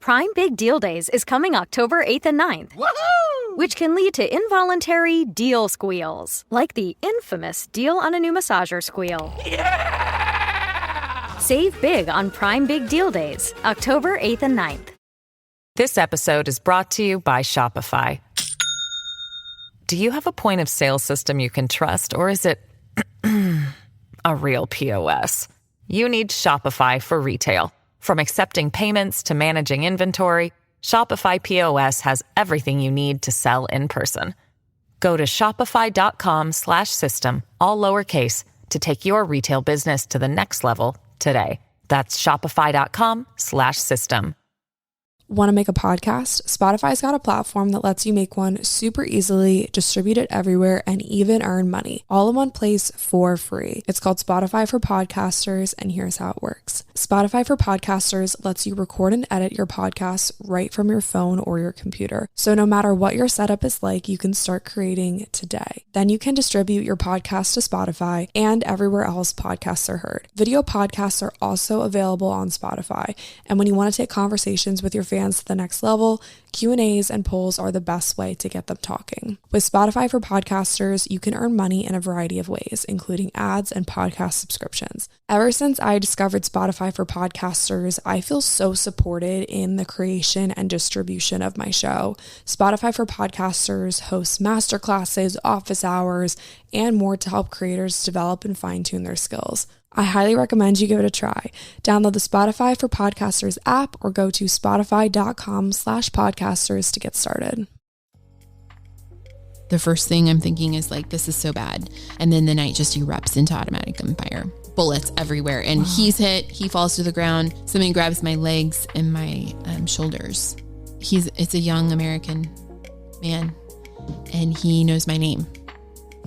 Prime Big Deal Days is coming October 8th and 9th. Woohoo! Which can lead to involuntary deal squeals, like the infamous deal on a new massager squeal. Yeah! Save big on Prime Big Deal Days, October 8th and 9th. This episode is brought to you by Shopify. Do you have a point of sale system you can trust, or is it a real POS? You need Shopify for retail. From accepting payments to managing inventory, Shopify POS has everything you need to sell in person. Go to shopify.com/system, all lowercase, to take your retail business to the next level today. That's shopify.com/system. Want to make a podcast? Spotify's got a platform that lets you make one super easily, distribute it everywhere, and even earn money, all in one place for free. It's called Spotify for Podcasters, and here's how it works. Spotify for Podcasters lets you record and edit your podcasts right from your phone or your computer. So no matter what your setup is like, you can start creating today. Then you can distribute your podcast to Spotify and everywhere else podcasts are heard. Video podcasts are also available on Spotify, and when you want to take conversations with your fans to the next level, Q&As and polls are the best way to get them talking. With Spotify for Podcasters, you can earn money in a variety of ways, including ads and podcast subscriptions. Ever since I discovered Spotify for Podcasters, I feel so supported in the creation and distribution of my show. Spotify for Podcasters hosts masterclasses, office hours, and more to help creators develop and fine-tune their skills. I highly recommend you give it a try. Download the Spotify for Podcasters app or go to spotify.com/podcasters to get started. The first thing I'm thinking is like, this is so bad. And then the night just erupts into automatic gunfire. Bullets everywhere. And he's hit, he falls to the ground. Somebody grabs my legs and my shoulders. It's a young American man and he knows my name.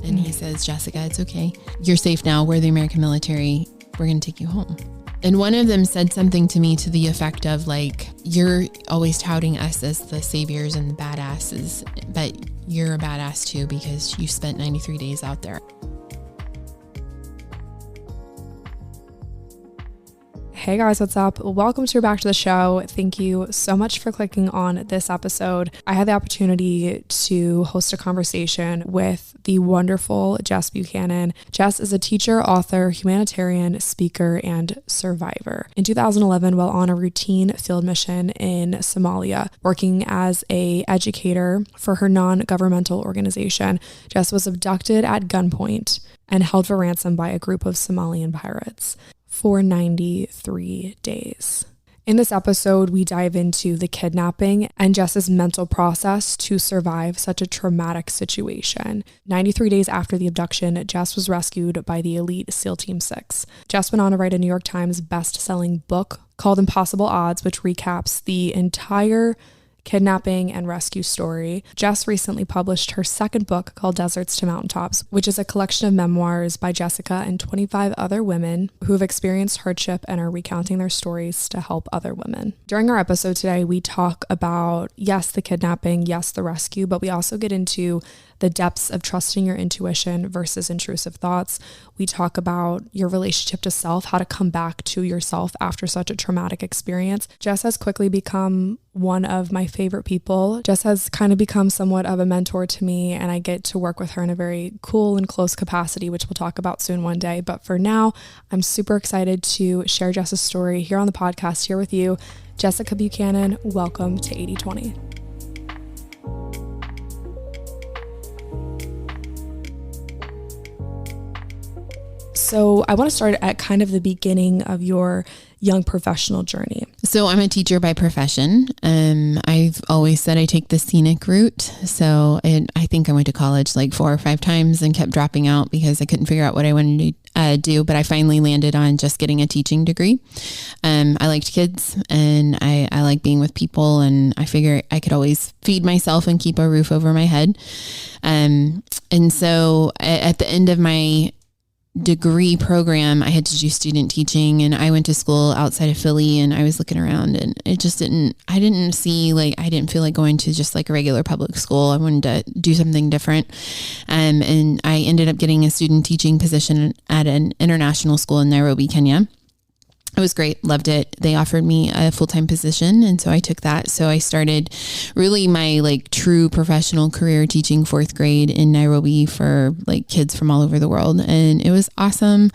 And he says, Jessica, it's okay. You're safe now. We're the American military. We're going to take you home. And one of them said something to me to the effect of like, you're always touting us as the saviors and the badasses, but you're a badass too because you spent 93 days out there. Hey guys, what's up? Welcome back to the show. Thank you so much for clicking on this episode. I had the opportunity to host a conversation with the wonderful Jess Buchanan. Jess is a teacher, author, humanitarian, speaker, and survivor. In 2011, while on a routine field mission in Somalia, working as an educator for her non-governmental organization, Jess was abducted at gunpoint and held for ransom by a group of Somalian pirates for 93 days. In this episode, we dive into the kidnapping and Jess's mental process to survive such a traumatic situation. 93 days after the abduction, Jess was rescued by the elite SEAL Team 6. Jess went on to write a New York Times best-selling book called Impossible Odds, which recaps the entire kidnapping and rescue story. Jess recently published her second book called Deserts to Mountaintops, which is a collection of memoirs by Jessica and 25 other women who have experienced hardship and are recounting their stories to help other women. During our episode today, we talk about, yes, the kidnapping, yes, the rescue, but we also get into the depths of trusting your intuition versus intrusive thoughts. We talk about your relationship to self, how to come back to yourself after such a traumatic experience. Jess has quickly become one of my favorite people. Jess has kind of become somewhat of a mentor to me, and I get to work with her in a very cool and close capacity, which we'll talk about soon one day. But for now, I'm super excited to share Jess's story here on the podcast here with you. Jessica Buchanan, welcome to 80/20. So I want to start at kind of the beginning of your young professional journey. So I'm a teacher by profession. I've always said I take the scenic route. So I think I went to college like 4 or 5 times and kept dropping out because I couldn't figure out what I wanted to do. But I finally landed on just getting a teaching degree. I liked kids and I like being with people, and I figure I could always feed myself and keep a roof over my head. And so at the end of my degree program, I had to do student teaching, and I went to school outside of Philly, and I was looking around, and I didn't feel like going to just like a regular public school. I wanted to do something different. And I ended up getting a student teaching position at an international school in Nairobi, Kenya. It was great. Loved it. They offered me a full-time position. And so I took that. So I started really my like true professional career teaching 4th grade in Nairobi for like kids from all over the world. And it was awesome.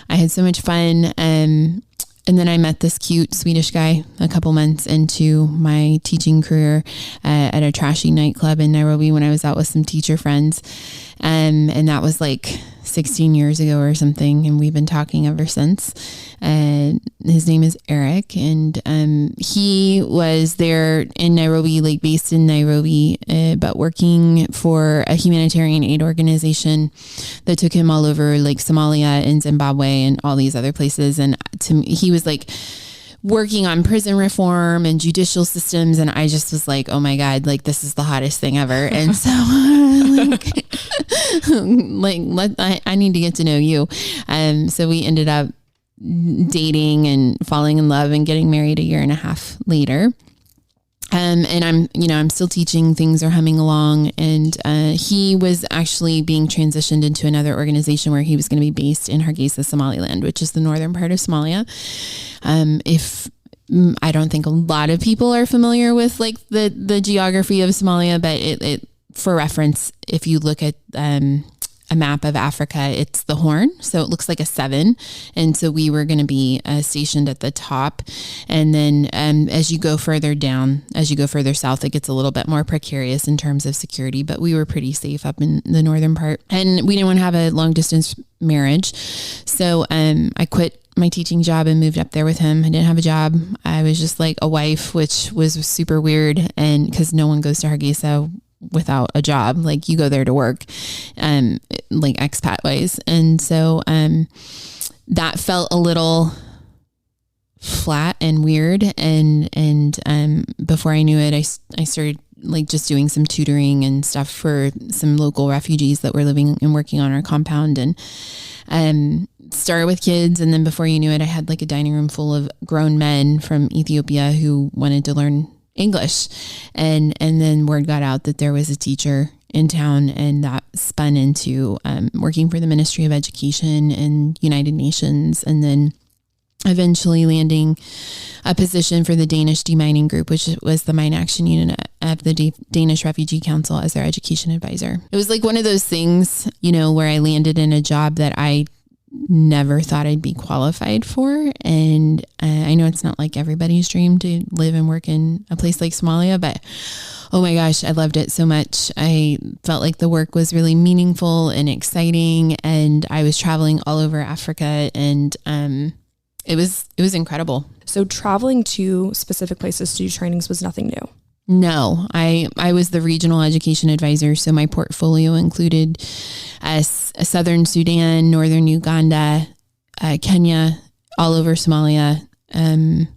I had so much fun. And then I met this cute Swedish guy a couple months into my teaching career at a trashy nightclub in Nairobi when I was out with some teacher friends. And that was like 16 years ago or something. And we've been talking ever since. His name is Eric. And he was there in Nairobi, like based in Nairobi, but working for a humanitarian aid organization that took him all over like Somalia and Zimbabwe and all these other places. And to me, he was like working on prison reform and judicial systems. And I just was like, oh my God, like this is the hottest thing ever. And so I need to get to know you. So we ended up dating and falling in love and getting married 1.5 years later. And I'm still teaching, things are humming along. And he was actually being transitioned into another organization where he was going to be based in Hargeisa, Somaliland, which is the northern part of Somalia. I don't think a lot of people are familiar with like the geography of Somalia, but it for reference, if you look at a map of Africa, it's the Horn. So it looks like a 7. And so we were going to be stationed at the top. And then as you go further south, it gets a little bit more precarious in terms of security, but we were pretty safe up in the northern part. And we didn't want to have a long distance marriage. So I quit my teaching job and moved up there with him. I didn't have a job. I was just like a wife, which was super weird. And because no one goes to Hargeisa without a job, like you go there to work, like expat ways. And so, that felt a little flat and weird. And before I knew it, I started like just doing some tutoring and stuff for some local refugees that were living and working on our compound, and started with kids. And then before you knew it, I had like a dining room full of grown men from Ethiopia who wanted to learn English. And then word got out that there was a teacher in town, and that spun into working for the Ministry of Education and United Nations, and then eventually landing a position for the Danish demining group, which was the mine action unit of the Danish Refugee Council, as their education advisor. It was like one of those things, where I landed in a job that I never thought I'd be qualified for. And I know it's not like everybody's dream to live and work in a place like Somalia, but oh my gosh, I loved it so much. I felt like the work was really meaningful and exciting, and I was traveling all over Africa, and it was incredible. So traveling to specific places to do trainings was nothing new. No, I was the regional education advisor. So my portfolio included Southern Sudan, Northern Uganda, Kenya, all over Somalia. And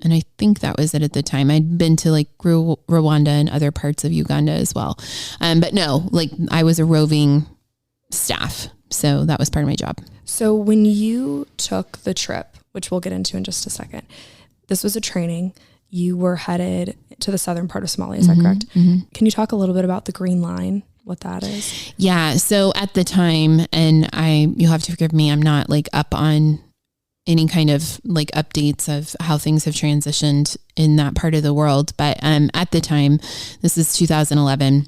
I think that was it at the time. I'd been to like Rwanda and other parts of Uganda as well. But no, like I was a roving staff. So that was part of my job. So when you took the trip, which we'll get into in just a second, this was a training. You were headed to the southern part of Somalia. Is that correct? Mm-hmm. Can you talk a little bit about the Green Line, what that is? Yeah. So at the time, and you'll have to forgive me, I'm not like up on any kind of like updates of how things have transitioned in that part of the world. But at the time, this is 2011,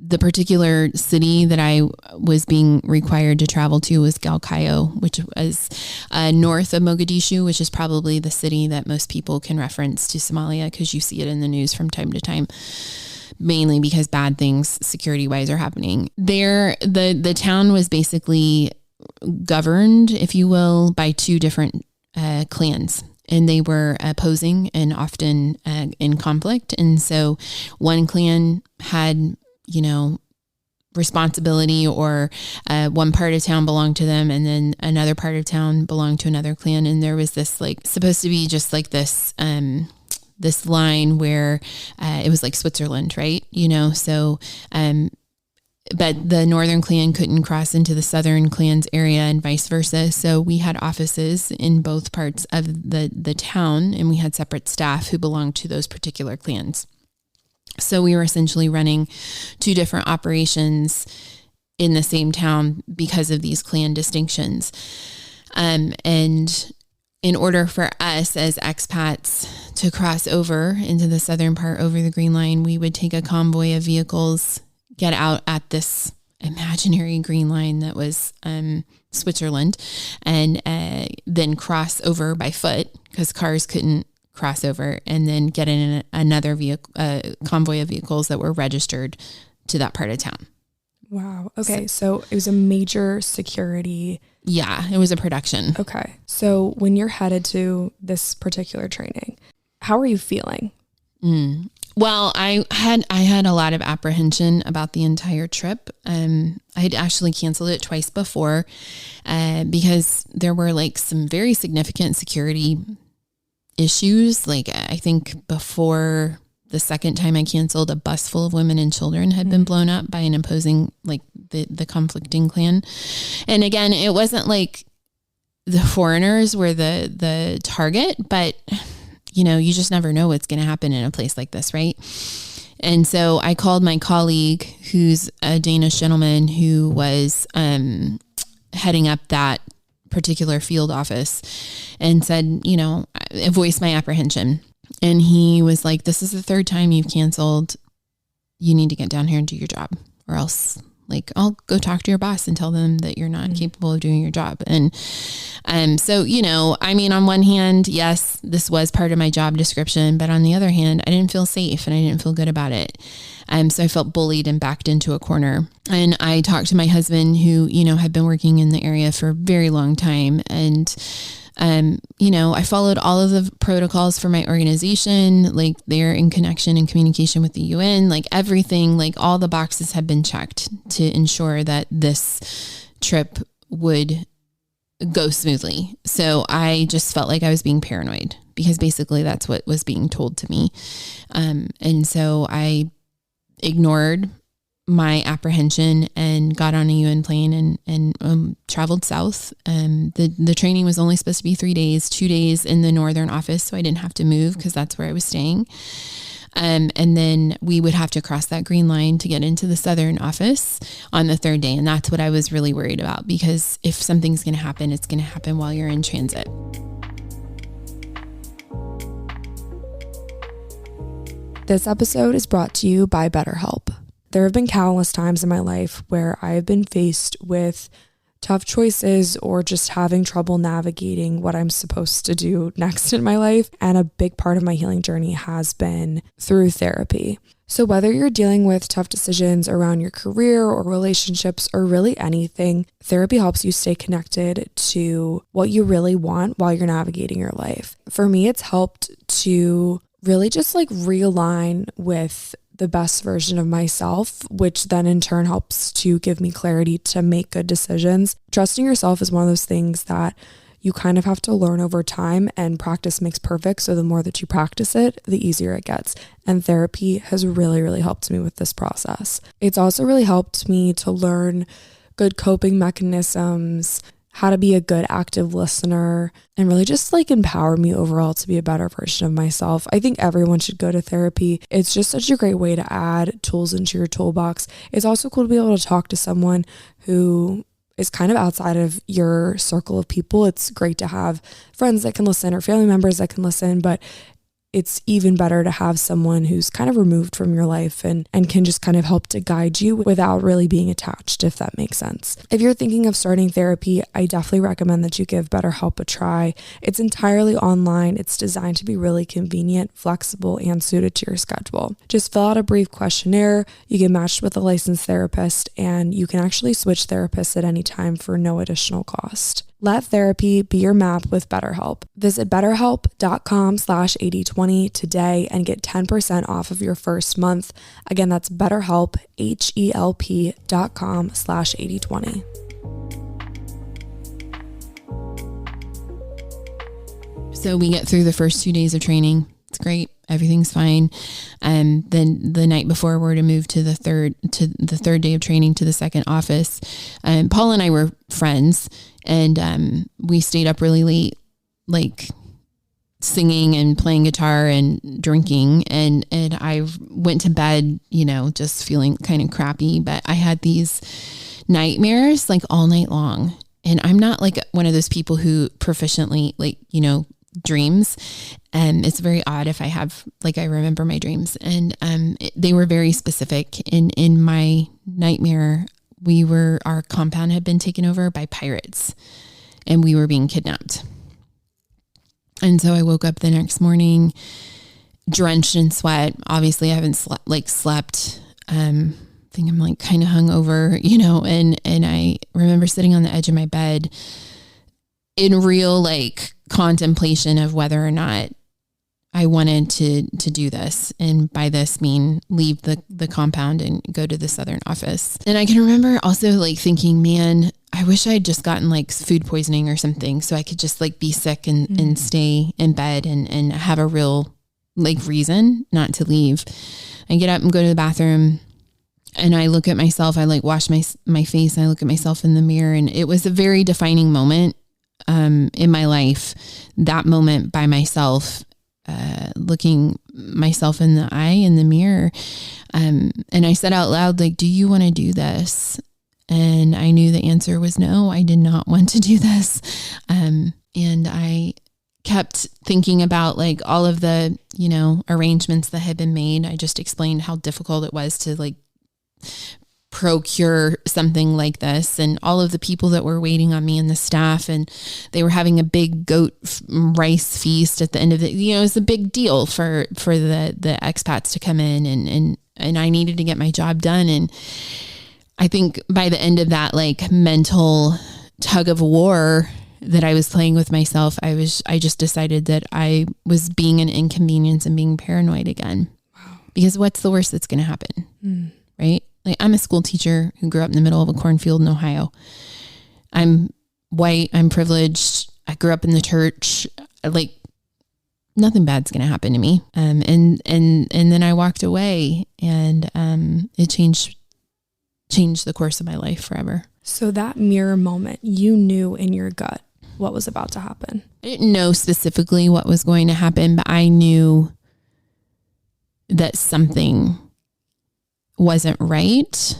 the particular city that I was being required to travel to was Galkayo, which was north of Mogadishu, which is probably the city that most people can reference to Somalia because you see it in the news from time to time, mainly because bad things security-wise are happening. There, the town was basically governed, if you will, by 2 different clans. And they were opposing and often in conflict. And so one clan had responsibility, or one part of town belonged to them, and then another part of town belonged to another clan. And there was this like supposed to be just like this this line where it was like Switzerland, right? So but the northern clan couldn't cross into the southern clan's area and vice versa. So we had offices in both parts of the town, and we had separate staff who belonged to those particular clans. So we were essentially running 2 different operations in the same town because of these clan distinctions. And in order for us as expats to cross over into the southern part over the Green Line, we would take a convoy of vehicles, get out at this imaginary Green Line that was Switzerland, and then cross over by foot because cars couldn't cross over, and then get in another vehicle, convoy of vehicles that were registered to that part of town. Wow. Okay. So it was a major security. Yeah, it was a production. Okay. So when you're headed to this particular training, how are you feeling? Well, I had a lot of apprehension about the entire trip. I had actually canceled it twice before because there were like some very significant security issues. Like I think before the second time I canceled, a bus full of women and children had been blown up by an opposing, like the conflicting clan. And again, it wasn't like the foreigners were the target, but you know, you just never know what's going to happen in a place like this, right? And so I called my colleague, who's a Danish gentleman who was heading up that particular field office, and said, you know, I voiced my apprehension. And he was like, this is the third time you've canceled. You need to get down here and do your job, or else like I'll go talk to your boss and tell them that you're not capable of doing your job. And so, you know, I mean, on one hand, yes, this was part of my job description, but on the other hand, I didn't feel safe and I didn't feel good about it. So I felt bullied and backed into a corner. And I talked to my husband, who, you know, had been working in the area for a very long time. And you know, I followed all of the protocols for my organization, like they're in connection and communication with the UN, like everything, like all the boxes have been checked to ensure that this trip would go smoothly. So I just felt like I was being paranoid, because basically that's what was being told to me. And so I ignored my apprehension and got on a UN plane and traveled south. The training was only supposed to be 3 days, 2 days in the northern office, so I didn't have to move because that's where I was staying. And then we would have to cross that Green Line to get into the southern office on the third day. And that's what I was really worried about, because if something's going to happen, it's going to happen while you're in transit. This episode is brought to you by BetterHelp. There have been countless times in my life where I have been faced with tough choices or just having trouble navigating what I'm supposed to do next in my life. And a big part of my healing journey has been through therapy. So whether you're dealing with tough decisions around your career or relationships or really anything, therapy helps you stay connected to what you really want while you're navigating your life. For me, it's helped to really just like realign with the best version of myself, which then in turn helps to give me clarity to make good decisions. Trusting yourself is one of those things that you kind of have to learn over time, and practice makes perfect. So the more that you practice it, the easier it gets. And therapy has really, really helped me with this process. It's also really helped me to learn good coping mechanisms, how to be a good active listener, and really just like empower me overall to be a better version of myself. I think everyone should go to therapy. It's just such a great way to add tools into your toolbox. It's also cool to be able to talk to someone who is kind of outside of your circle of people. It's great to have friends that can listen or family members that can listen, but it's even better to have someone who's kind of removed from your life and can just kind of help to guide you without really being attached, if that makes sense. If you're thinking of starting therapy, I definitely recommend that you give BetterHelp a try. It's entirely online. It's designed to be really convenient, flexible, and suited to your schedule. Just fill out a brief questionnaire. You get matched with a licensed therapist, and you can actually switch therapists at any time for no additional cost. Let therapy be your map with BetterHelp. Visit betterhelp.com/8020 today and get 10% off of your first month. Again, that's BetterHelp, HELP.com/8020. So we get through the first 2 days of training. It's great. Everything's fine. Then the night before we're to move to the third day of training to the second office. Paul and I were friends, and we stayed up really late, like singing and playing guitar and drinking. And I went to bed, you know, just feeling kind of crappy, but I had these nightmares like all night long. And I'm not like one of those people who proficiently like, dreams. And it's very odd if I have, like, I remember my dreams, and they were very specific. In my nightmare, our compound had been taken over by pirates and we were being kidnapped. And so I woke up the next morning drenched in sweat. Obviously I haven't slept. I think I'm like kind of hungover, and I remember sitting on the edge of my bed in real like contemplation of whether or not I wanted to do this. And by this mean leave the compound and go to the southern office. And I can remember also like thinking, man, I wish I had just gotten like food poisoning or something so I could just like be sick and stay in bed and have a real like reason not to leave. I get up and go to the bathroom and I look at myself. I like wash my face and I look at myself in the mirror, and it was a very defining moment in my life, that moment by myself, looking myself in the eye in the mirror. And I said out loud, like, do you want to do this? And I knew the answer was no, I did not want to do this. And I kept thinking about like all of the, arrangements that had been made. I just explained how difficult it was to like procure something like this, and all of the people that were waiting on me and the staff, and they were having a big goat rice feast at the end of it. It was a big deal for the expats to come in, and I needed to get my job done. And I think by the end of that like mental tug of war that I was playing with myself, I just decided that I was being an inconvenience and being paranoid again. Wow. Because what's the worst that's going to happen? Right? Like, I'm a school teacher who grew up in the middle of a cornfield in Ohio. I'm white. I'm privileged. I grew up in the church. Like, nothing bad's going to happen to me. And then I walked away, and it changed the course of my life forever. So that mirror moment, you knew in your gut what was about to happen. I didn't know specifically what was going to happen, but I knew that something wasn't right.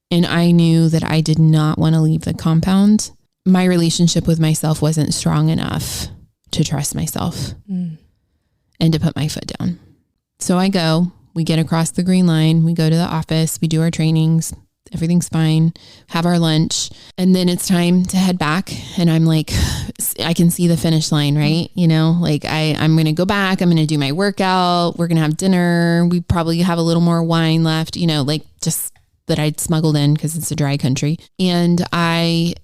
And I knew that I did not want to leave the compound. My relationship with myself wasn't strong enough to trust myself and to put my foot down. So we get across the green line, we go to the office, we do our trainings, everything's fine, have our lunch. And then it's time to head back. And I'm like, I can see the finish line, right? Like I'm going to go back, I'm going to do my workout. We're going to have dinner. We probably have a little more wine left, like just that I'd smuggled in because it's a dry country. And I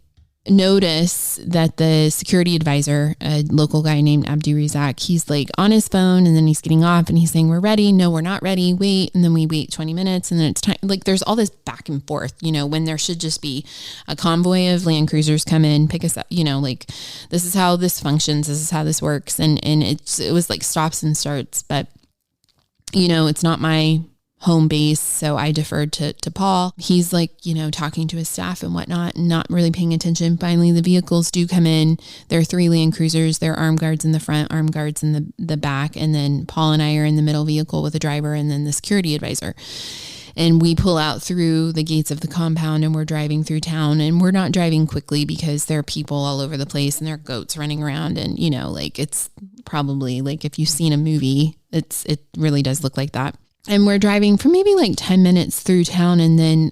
notice that the security advisor, a local guy named abducted, he's like on his phone, and then he's getting off and he's saying, we're ready. No, we're not ready. Wait. And then we wait 20 minutes and then it's time. Like there's all this back and forth, when there should just be a convoy of land cruisers come in, pick us up, like this is how this functions. This is how this works. And it was like stops and starts, but it's not my home base. So I deferred to Paul. He's like, talking to his staff and whatnot and not really paying attention. Finally, the vehicles do come in. There are 3 land cruisers. There are armed guards in the front, armed guards in the back. And then Paul and I are in the middle vehicle with the driver and then the security advisor. And we pull out through the gates of the compound and we're driving through town, and we're not driving quickly because there are people all over the place and there are goats running around. And, like it's probably like if you've seen a movie, it really does look like that. And we're driving for maybe like 10 minutes through town. And then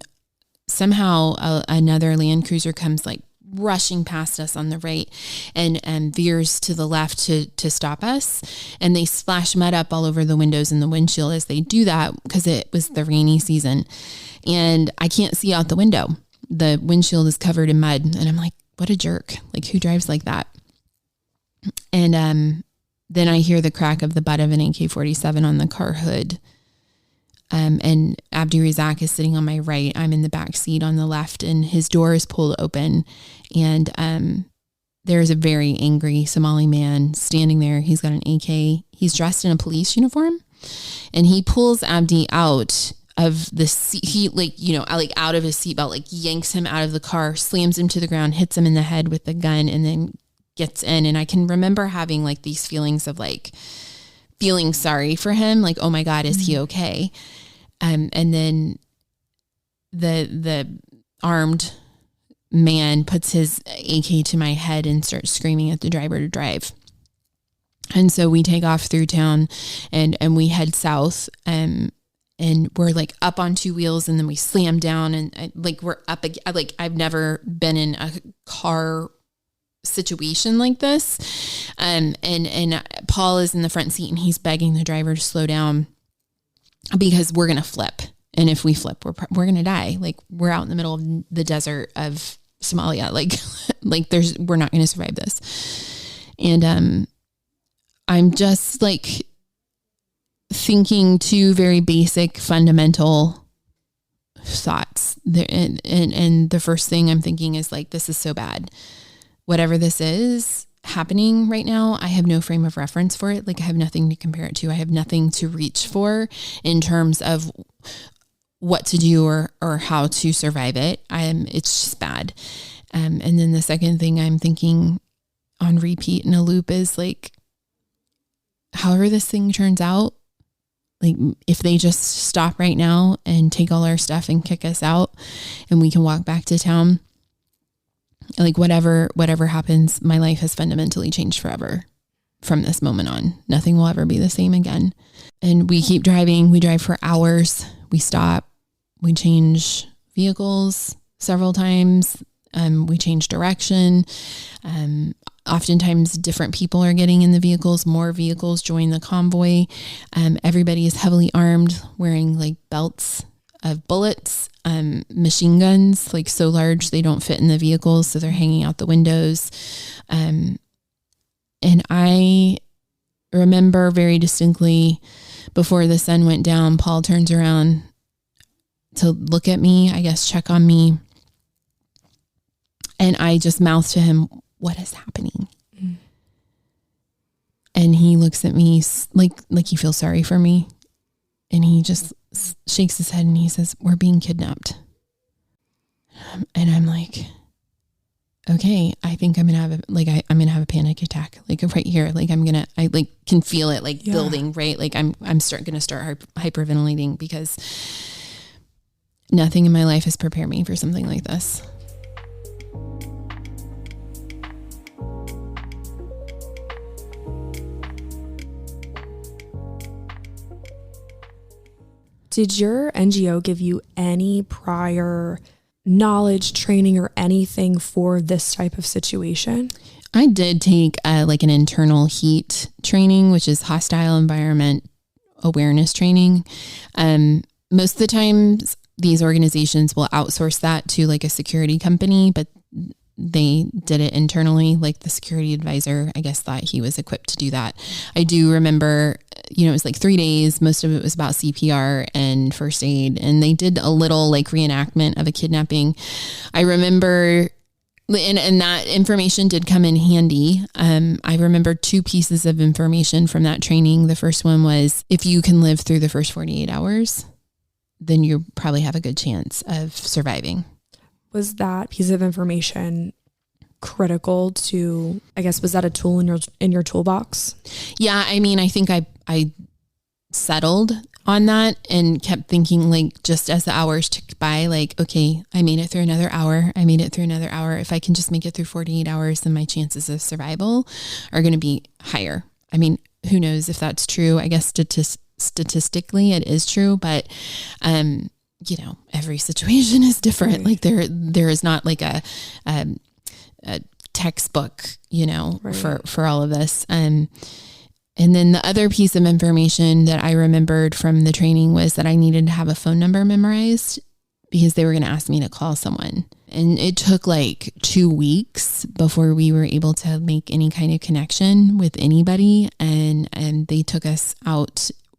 somehow another land cruiser comes like rushing past us on the right and veers to the left to stop us. And they splash mud up all over the windows and the windshield as they do that because it was the rainy season. And I can't see out the window. The windshield is covered in mud. And I'm like, what a jerk. Like, who drives like that? And then I hear the crack of the butt of an AK-47 on the car hood. And abducted is sitting on my right. I'm in the back seat on the left, and his door is pulled open. And there's a very angry Somali man standing there. He's got an AK. He's dressed in a police uniform, and he pulls Abdi out of the seat. He out of his seatbelt, like yanks him out of the car, slams him to the ground, hits him in the head with the gun, and then gets in. And I can remember having like these feelings of like feeling sorry for him. Like, oh my God, is he okay? And then the armed man puts his AK to my head and starts screaming at the driver to drive. And so we take off through town and we head south, and we're like up on two wheels, and then we slam down, and like we're up, like I've never been in a car situation like this. And Paul is in the front seat, and he's begging the driver to slow down because we're going to flip. And if we flip, we're going to die. Like, we're out in the middle of the desert of Somalia. Like we're not going to survive this. And, I'm just like thinking two very basic fundamental thoughts there. And the first thing I'm thinking is like, this is so bad. Whatever this is happening right now, I have no frame of reference for it. Like, I have nothing to compare it to. I have nothing to reach for in terms of what to do or how to survive it. It's just bad. And then the second thing I'm thinking on repeat in a loop is like, however this thing turns out, like if they just stop right now and take all our stuff and kick us out and we can walk back to town, like whatever happens, my life has fundamentally changed forever from this moment on. Nothing will ever be the same again. And we keep driving. We drive for hours. We stop. We change vehicles several times. We change direction. Oftentimes different people are getting in the vehicles, more vehicles join the convoy. Everybody is heavily armed, wearing like belts of bullets, machine guns, like so large they don't fit in the vehicles, so they're hanging out the windows. And I remember very distinctly before the sun went down, Paul turns around to look at me, I guess check on me. And I just mouth to him, "What is happening?" Mm. And he looks at me like he feels sorry for me. And he just shakes his head and he says, "We're being kidnapped." And I'm like, okay, I think I'm going to have a panic attack, like right here. Like I like can feel it like building, right? Like I'm going to start hyperventilating because nothing in my life has prepared me for something like this. Did your NGO give you any prior knowledge, training, or anything for this type of situation? I did take like an internal heat training, which is hostile environment awareness training. Most of the times these organizations will outsource that to like a security company, but they did it internally. Like the security advisor, I guess, thought he was equipped to do that. I do remember, it was like 3 days. Most of it was about CPR and first aid. And they did a little like reenactment of a kidnapping. I remember, and that information did come in handy. I remember 2 pieces of information from that training. The first one was, if you can live through the first 48 hours, then you probably have a good chance of surviving. Was that piece of information critical to, I guess, was that a tool in your toolbox? Yeah. I mean, I think I settled on that and kept thinking, like, just as the hours ticked by, like, okay, I made it through another hour. If I can just make it through 48 hours, then my chances of survival are going to be higher. I mean, who knows if that's true? I guess statistically it is true, but, every situation is different. Right. Like there is not like a textbook, right, for all of this. And then the other piece of information that I remembered from the training was that I needed to have a phone number memorized because they were going to ask me to call someone. And it took like 2 weeks before we were able to make any kind of connection with anybody. And they took us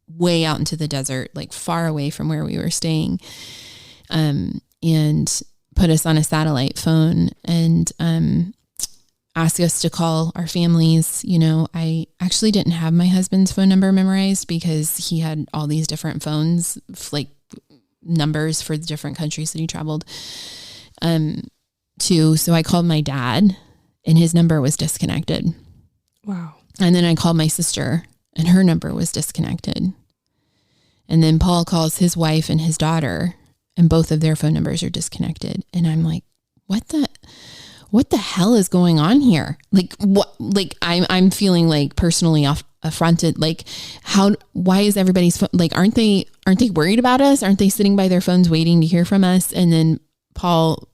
way out into the desert, like far away from where we were staying, and put us on a satellite phone and asked us to call our families. I actually didn't have my husband's phone number memorized because he had all these different phones, like numbers for the different countries that he traveled to. So I called my dad and his number was disconnected. Wow. And then I called my sister and her number was disconnected. And then Paul calls his wife and his daughter and both of their phone numbers are disconnected. And I'm like, what the hell is going on here? Like what, like I'm feeling like personally affronted. Like why is everybody's like, aren't they worried about us? Aren't they sitting by their phones waiting to hear from us? And then Paul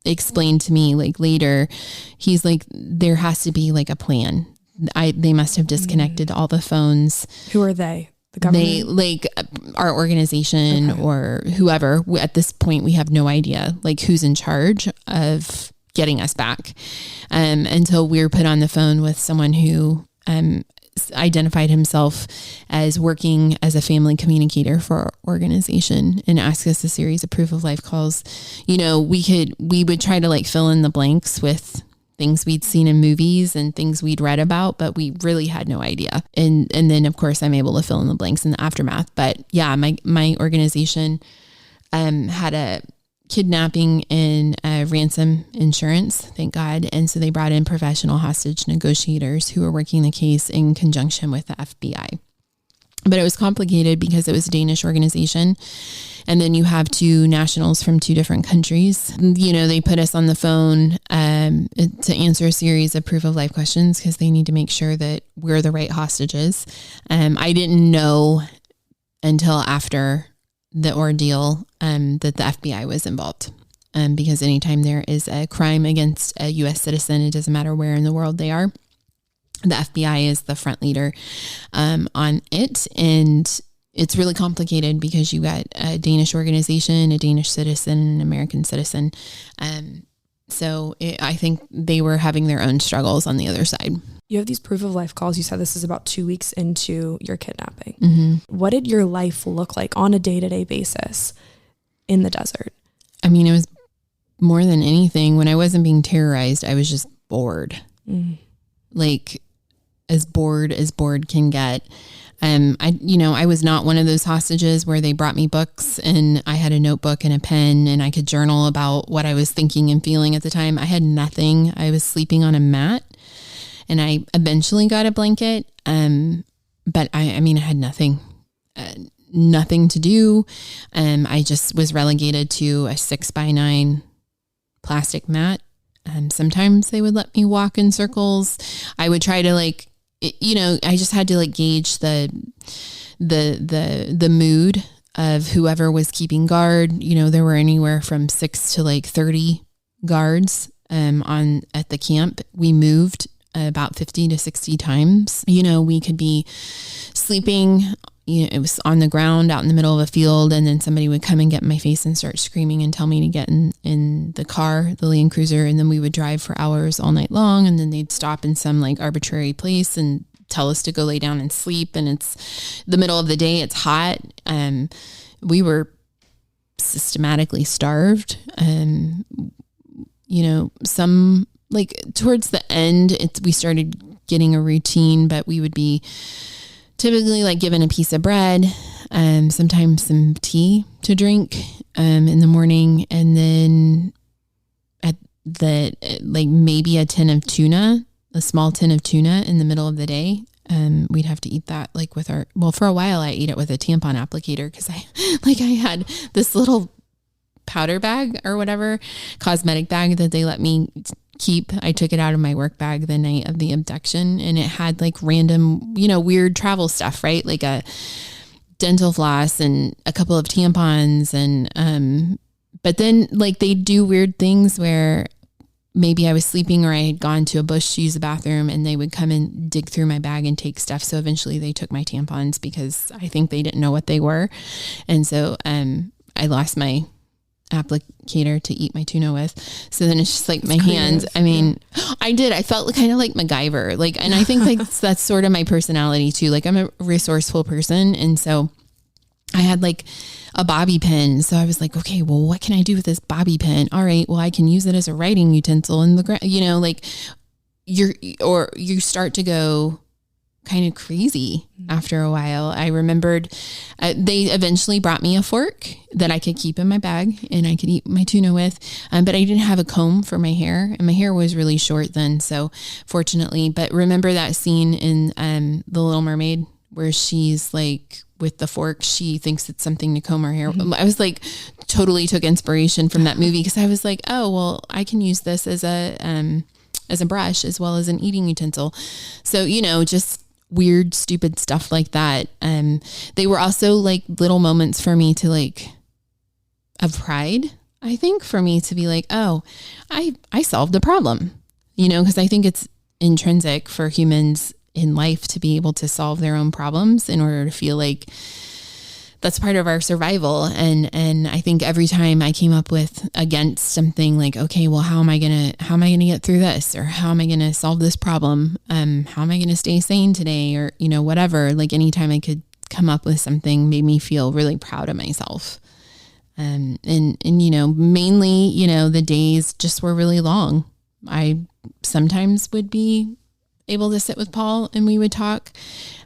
explained to me like later, he's like, there has to be like a plan. They must have disconnected all the phones. Who are they? The government? They like our organization or whoever. At this point, we have no idea like who's in charge of getting us back. Until we were put on the phone with someone who identified himself as working as a family communicator for our organization and asked us a series of proof of life calls. You know, we would try to like fill in the blanks with things we'd seen in movies and things we'd read about, but we really had no idea. And then of course I'm able to fill in the blanks in the aftermath. But yeah, my organization had a kidnapping and ransom insurance, thank God. And so they brought in professional hostage negotiators who were working the case in conjunction with the FBI. But it was complicated because it was a Danish organization. And then you have two nationals from two different countries. You know, they put us on the phone to answer a series of proof of life questions because they need to make sure that we're the right hostages. I didn't know until after the ordeal that the FBI was involved. Because anytime there is a crime against a U.S. citizen, it doesn't matter where in the world they are, the FBI is the front leader on it. And it's really complicated because you got a Danish organization, a Danish citizen, and an American citizen. I think they were having their own struggles on the other side. You have these proof of life calls. You said this is about 2 weeks into your kidnapping. Mm-hmm. What did your life look like on a day-to-day basis in the desert? I mean, it was more than anything. When I wasn't being terrorized, I was just bored. Like as bored can get. I was not one of those hostages where they brought me books and I had a notebook and a pen and I could journal about what I was thinking and feeling at the time. I had nothing. I was sleeping on a mat and I eventually got a blanket. But I had nothing, nothing to do. I just was relegated to a 6x9 plastic mat. Sometimes they would let me walk in circles. I would try to I just had to like gauge the mood of whoever was keeping guard. You know, there were anywhere from 6 to like 30 guards at the camp. We moved about 50 to 60 times. You know, we could be sleeping, it was on the ground out in the middle of a field, and then somebody would come and get in my face and start screaming and tell me to get in the car, the Land Cruiser, and then we would drive for hours all night long, and then they'd stop in some like arbitrary place and tell us to go lay down and sleep, and it's the middle of the day, it's hot. We were systematically starved. Some like towards the end, we started getting a routine, but we would be typically like given a piece of bread, sometimes some tea to drink in the morning, and then maybe a small tin of tuna in the middle of the day. We'd have to eat that like for a while I ate it with a tampon applicator because I had this little powder bag or whatever, cosmetic bag that they let me keep. I took it out of my work bag the night of the abduction, and it had like random, weird travel stuff, right? Like a dental floss and a couple of tampons. And, but then like they do weird things where maybe I was sleeping or I had gone to a bush to use the bathroom and they would come and dig through my bag and take stuff. So eventually they took my tampons because I think they didn't know what they were. And so, I lost my applicator to eat my tuna with. So then it's just like my hands. I mean, I felt kind of like MacGyver. Like, and I think like that's sort of my personality too. Like I'm a resourceful person. And so I had like a bobby pin. So I was like, okay, well, what can I do with this bobby pin? All right, well, I can use it as a writing utensil in the ground, like you start to go kind of crazy after a while. I remembered they eventually brought me a fork that I could keep in my bag and I could eat my tuna with, but I didn't have a comb for my hair, and my hair was really short then, so fortunately. But remember that scene in The Little Mermaid where she's like with the fork, she thinks it's something to comb her hair. I was like totally took inspiration from that movie because I was like, oh, well, I can use this as a brush as well as an eating utensil. So, you know, just weird, stupid stuff like that. They were also like little moments for me to like of pride, I think, for me to be like, oh, I solved the problem, you know, because I think it's intrinsic for humans in life to be able to solve their own problems in order to feel like that's part of our survival. And I think every time I came up with against something like, okay, well, how am I going to get through this? Or how am I going to solve this problem? How am I going to stay sane today? Or, you know, whatever, like anytime I could come up with something made me feel really proud of myself. And, you know, mainly, you know, the days just were really long. I sometimes would be able to sit with Paul and we would talk.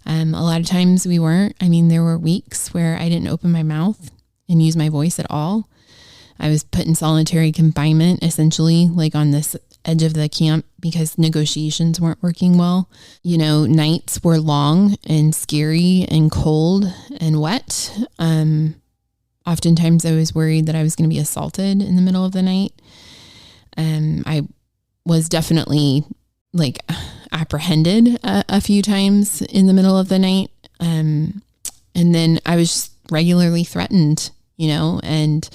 A lot of times we weren't. I mean, there were weeks where I didn't open my mouth and use my voice at all. I was put in solitary confinement, essentially, like on this edge of the camp because negotiations weren't working well. You know, nights were long and scary and cold and wet. Oftentimes I was worried that I was going to be assaulted in the middle of the night. I was definitely like apprehended a few times in the middle of the night. And then I was just regularly threatened, you know, and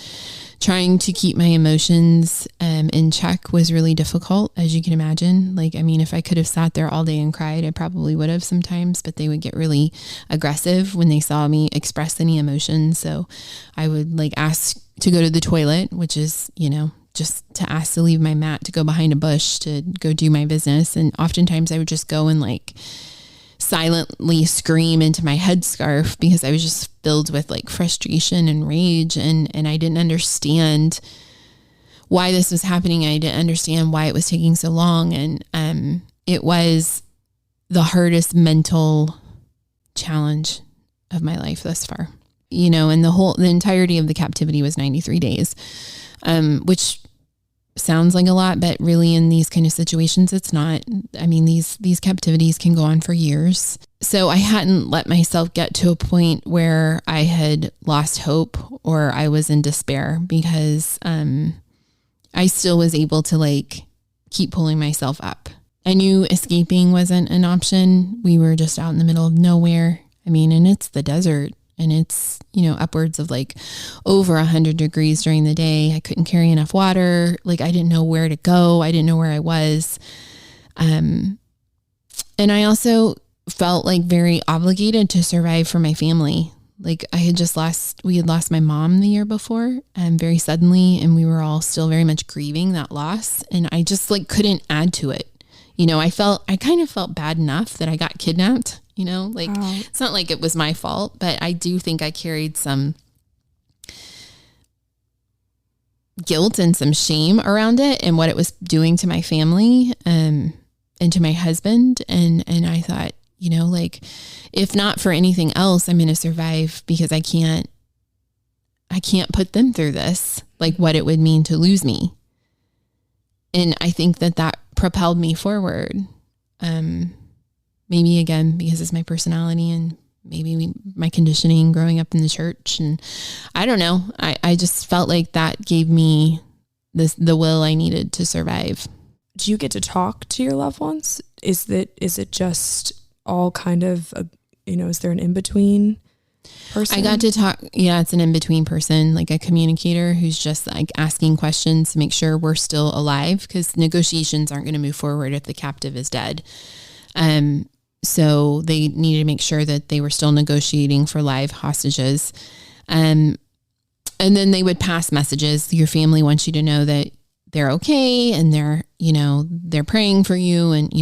trying to keep my emotions in check was really difficult, as you can imagine. Like, I mean, if I could have sat there all day and cried, I probably would have sometimes, but they would get really aggressive when they saw me express any emotion. So I would like ask to go to the toilet, which is, you know, just to ask to leave my mat to go behind a bush to go do my business. And oftentimes I would just go and like silently scream into my headscarf because I was just filled with like frustration and rage. And I didn't understand why this was happening. I didn't understand why it was taking so long. And it was the hardest mental challenge of my life thus far, you know, and the entirety of the captivity was 93 days, which sounds like a lot, but really in these kind of situations, it's not. I mean, these captivities can go on for years. So I hadn't let myself get to a point where I had lost hope or I was in despair because I still was able to like keep pulling myself up. I knew escaping wasn't an option. We were just out in the middle of nowhere. I mean, and it's the desert. And it's, you know, upwards of like over 100 degrees during the day. I couldn't carry enough water. Like I didn't know where to go. I didn't know where I was. And I also felt like very obligated to survive for my family. Like we had lost my mom the year before very suddenly. And we were all still very much grieving that loss. And I just like couldn't add to it. You know, I kind of felt bad enough that I got kidnapped. You know, like It's not like it was my fault, but I do think I carried some guilt and some shame around it and what it was doing to my family and to my husband. And I thought, you know, like if not for anything else, I'm going to survive because I can't put them through this, like what it would mean to lose me. And I think that propelled me forward. Maybe again, because it's my personality and maybe my conditioning growing up in the church. And I don't know. I just felt like that gave me the will I needed to survive. Do you get to talk to your loved ones? Is it just all kind of, is there an in-between person? I got to talk. Yeah, it's an in-between person, like a communicator who's just like asking questions to make sure we're still alive because negotiations aren't going to move forward if the captive is dead. So they needed to make sure that they were still negotiating for live hostages. And then they would pass messages. Your family wants you to know that they're okay and they're praying for you and,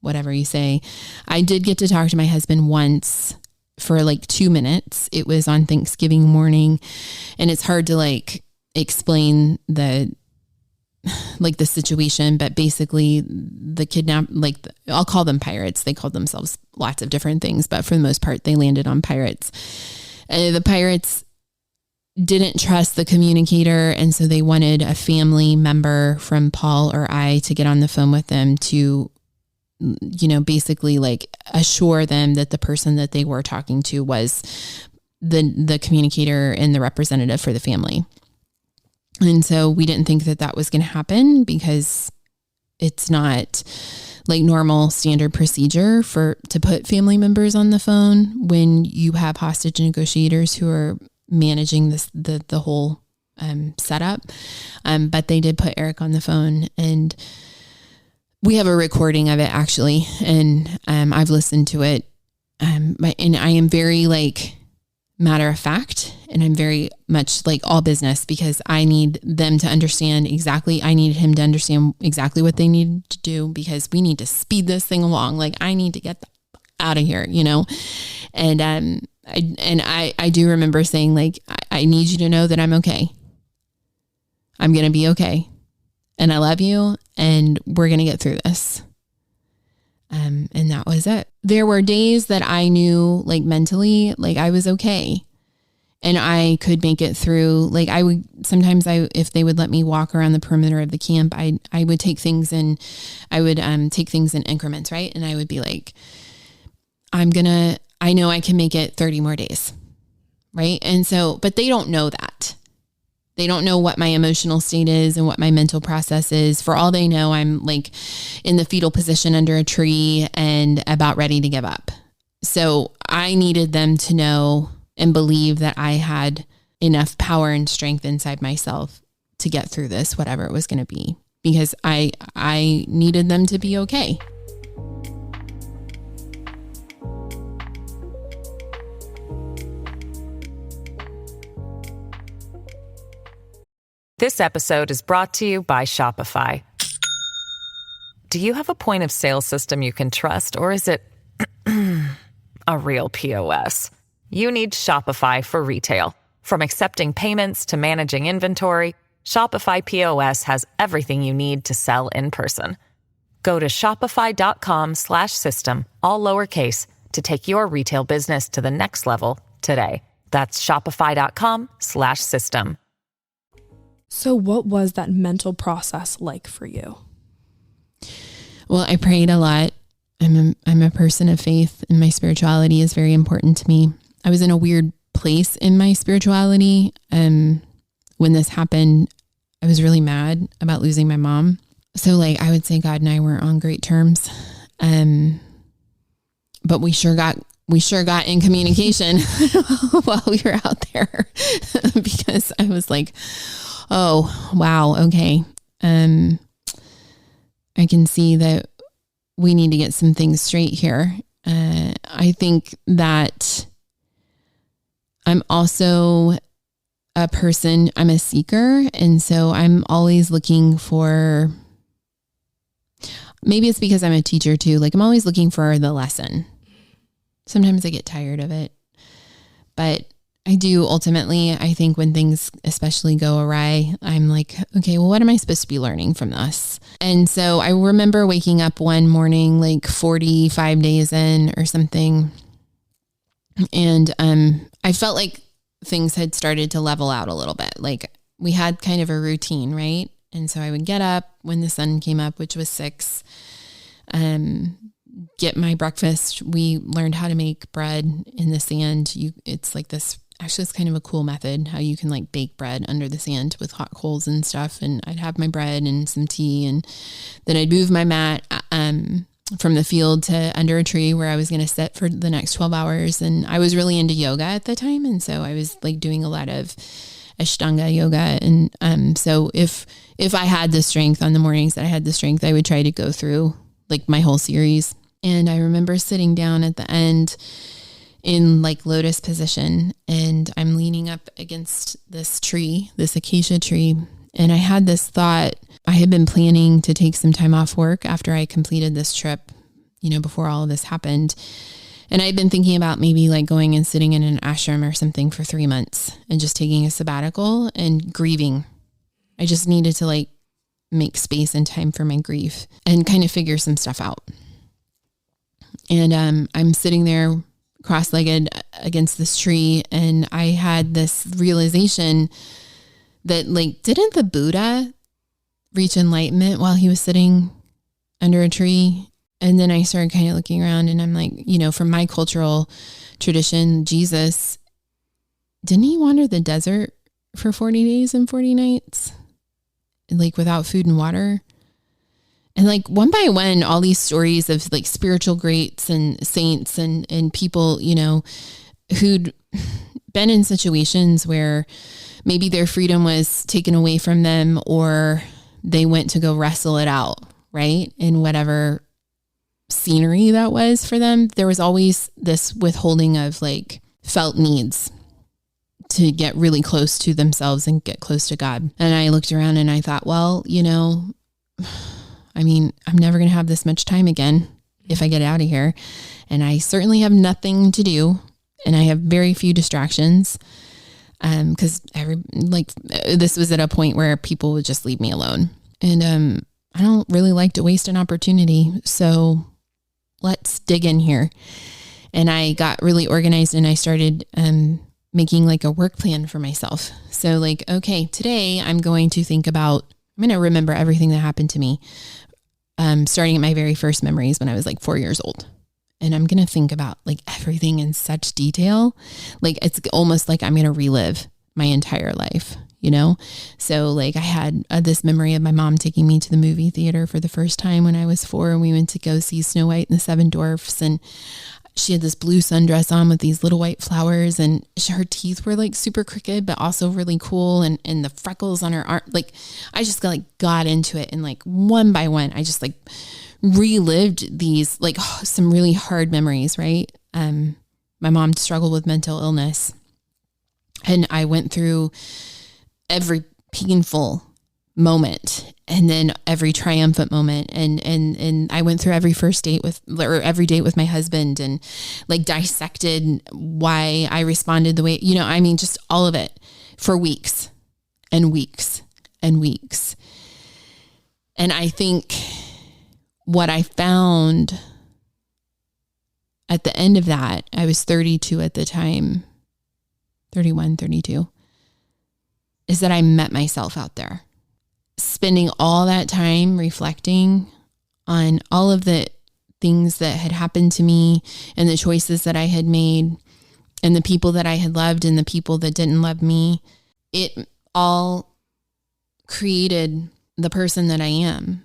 whatever you say. I did get to talk to my husband once for like 2 minutes. It was on Thanksgiving morning and it's hard to like explain the situation, but basically I'll call them pirates. They called themselves lots of different things, but for the most part, they landed on pirates. The pirates didn't trust the communicator. And so they wanted a family member from Paul or I to get on the phone with them to, basically like assure them that the person that they were talking to was the communicator and the representative for the family. And so we didn't think that that was going to happen because it's not like normal standard procedure to put family members on the phone when you have hostage negotiators who are managing the whole setup. But they did put Eric on the phone, and we have a recording of it actually. And I've listened to it. And I am very like matter of fact, and I'm very much like all business because I need them to understand exactly. I need him to understand exactly what they need to do because we need to speed this thing along. Like I need to get out of here, you know? And I do remember saying like, I need you to know that I'm okay. I'm going to be okay. And I love you and we're going to get through this. And that was it. There were days that I knew like mentally, like I was okay and I could make it through. Like if they would let me walk around the perimeter of the camp, I would take things in increments. Right. And I would be like, I know I can make it 30 more days. Right. And so, but they don't know that. They don't know what my emotional state is and what my mental process is. For all they know, I'm like in the fetal position under a tree and about ready to give up. So I needed them to know and believe that I had enough power and strength inside myself to get through this, whatever it was going to be, because I needed them to be okay. This episode is brought to you by Shopify. Do you have a point of sale system you can trust, or is it a real POS? You need Shopify for retail. From accepting payments to managing inventory, Shopify POS has everything you need to sell in person. Go to shopify.com/system, all lowercase, to take your retail business to the next level today. That's shopify.com/system. So what was that mental process like for you? Well, I prayed a lot. I'm a person of faith and my spirituality is very important to me. I was in a weird place in my spirituality. When this happened, I was really mad about losing my mom. So like, I would say God and I weren't on great terms. But we sure got in communication while we were out there because I was like, oh, wow. Okay. I can see that we need to get some things straight here. I think that I'm also a person, I'm a seeker. And so I'm always looking for, maybe it's because I'm a teacher too. Like I'm always looking for the lesson. Sometimes I get tired of it, but I do ultimately, I think when things especially go awry, I'm like, okay, well, what am I supposed to be learning from this? And so I remember waking up one morning, like 45 days in or something. And I felt like things had started to level out a little bit. Like we had kind of a routine, right? And so I would get up when the sun came up, which was 6, get my breakfast. We learned how to make bread in the sand. It's like this, actually it's kind of a cool method how you can like bake bread under the sand with hot coals and stuff. And I'd have my bread and some tea, and then I'd move my mat from the field to under a tree where I was going to sit for the next 12 hours. And I was really into yoga at the time. And so I was like doing a lot of Ashtanga yoga. And so if I had the strength on the mornings that I had the strength, I would try to go through like my whole series. And I remember sitting down at the end in like lotus position, and I'm leaning up against this tree, this acacia tree. And I had this thought. I had been planning to take some time off work after I completed this trip, before all of this happened. And I'd been thinking about maybe like going and sitting in an ashram or something for 3 months and just taking a sabbatical and grieving. I just needed to like make space and time for my grief and kind of figure some stuff out. And I'm sitting there cross-legged against this tree, and I had this realization that like, didn't the Buddha reach enlightenment while he was sitting under a tree? And then I started kind of looking around, and I'm like, from my cultural tradition, Jesus, didn't he wander the desert for 40 days and 40 nights, like without food and water. And like one by one, all these stories of like spiritual greats and saints and people, you know, who'd been in situations where maybe their freedom was taken away from them, or they went to go wrestle it out, right? In whatever scenery that was for them. There was always this withholding of like felt needs to get really close to themselves and get close to God. And I looked around and I thought, well, you know, I mean, I'm never going to have this much time again if I get out of here. And I certainly have nothing to do. And I have very few distractions. Cause this was at a point where people would just leave me alone. And, I don't really like to waste an opportunity. So let's dig in here. And I got really organized and I started, making like a work plan for myself. So like, okay, today I'm going to remember everything that happened to me. Starting at my very first memories when I was like 4 years old. And I'm going to think about like everything in such detail. Like it's almost like I'm going to relive my entire life, you know? So like I had this memory of my mom taking me to the movie theater for the first time when I was 4, and we went to go see Snow White and the Seven Dwarfs. And she had this blue sundress on with these little white flowers, and her teeth were like super crooked, but also really cool. And the freckles on her arm, like I just got into it. And like one by one, I just like relived these like some really hard memories. Right. My mom struggled with mental illness, and I went through every painful moment and then every triumphant moment. And I went through every every date with my husband, and like dissected why I responded the way, you know, I mean, just all of it for weeks and weeks and weeks. And I think what I found at the end of that, I was 32 at the time, 31, 32, is that I met myself out there. Spending all that time reflecting on all of the things that had happened to me and the choices that I had made and the people that I had loved and the people that didn't love me, it all created the person that I am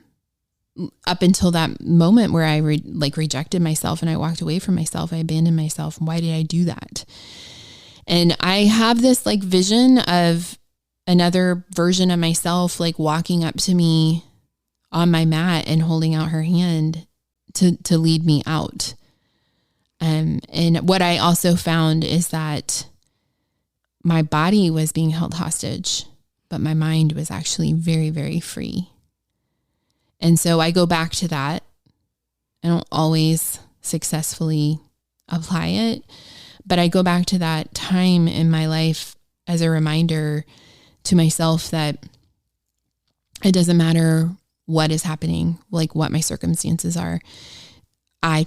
up until that moment where I rejected myself and I walked away from myself. I abandoned myself. Why did I do that? And I have this like vision of another version of myself, like walking up to me on my mat and holding out her hand to lead me out. And what I also found is that my body was being held hostage, but my mind was actually very, very free. And so I go back to that. I don't always successfully apply it, but I go back to that time in my life as a reminder to myself that it doesn't matter what is happening, like what my circumstances are. I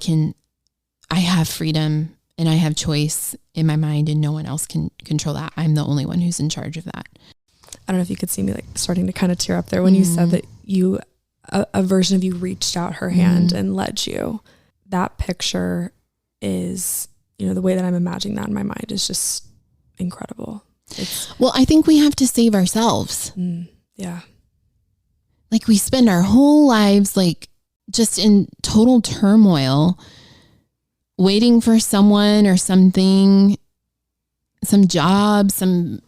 have freedom and I have choice in my mind, and no one else can control that. I'm the only one who's in charge of that. I don't know if you could see me like starting to kind of tear up there when you said that a version of you reached out her hand and led you. That picture is, you know, the way that I'm imagining that in my mind is just incredible. Well, I think we have to save ourselves. Yeah. Like we spend our whole lives like just in total turmoil, waiting for someone or something, some job, some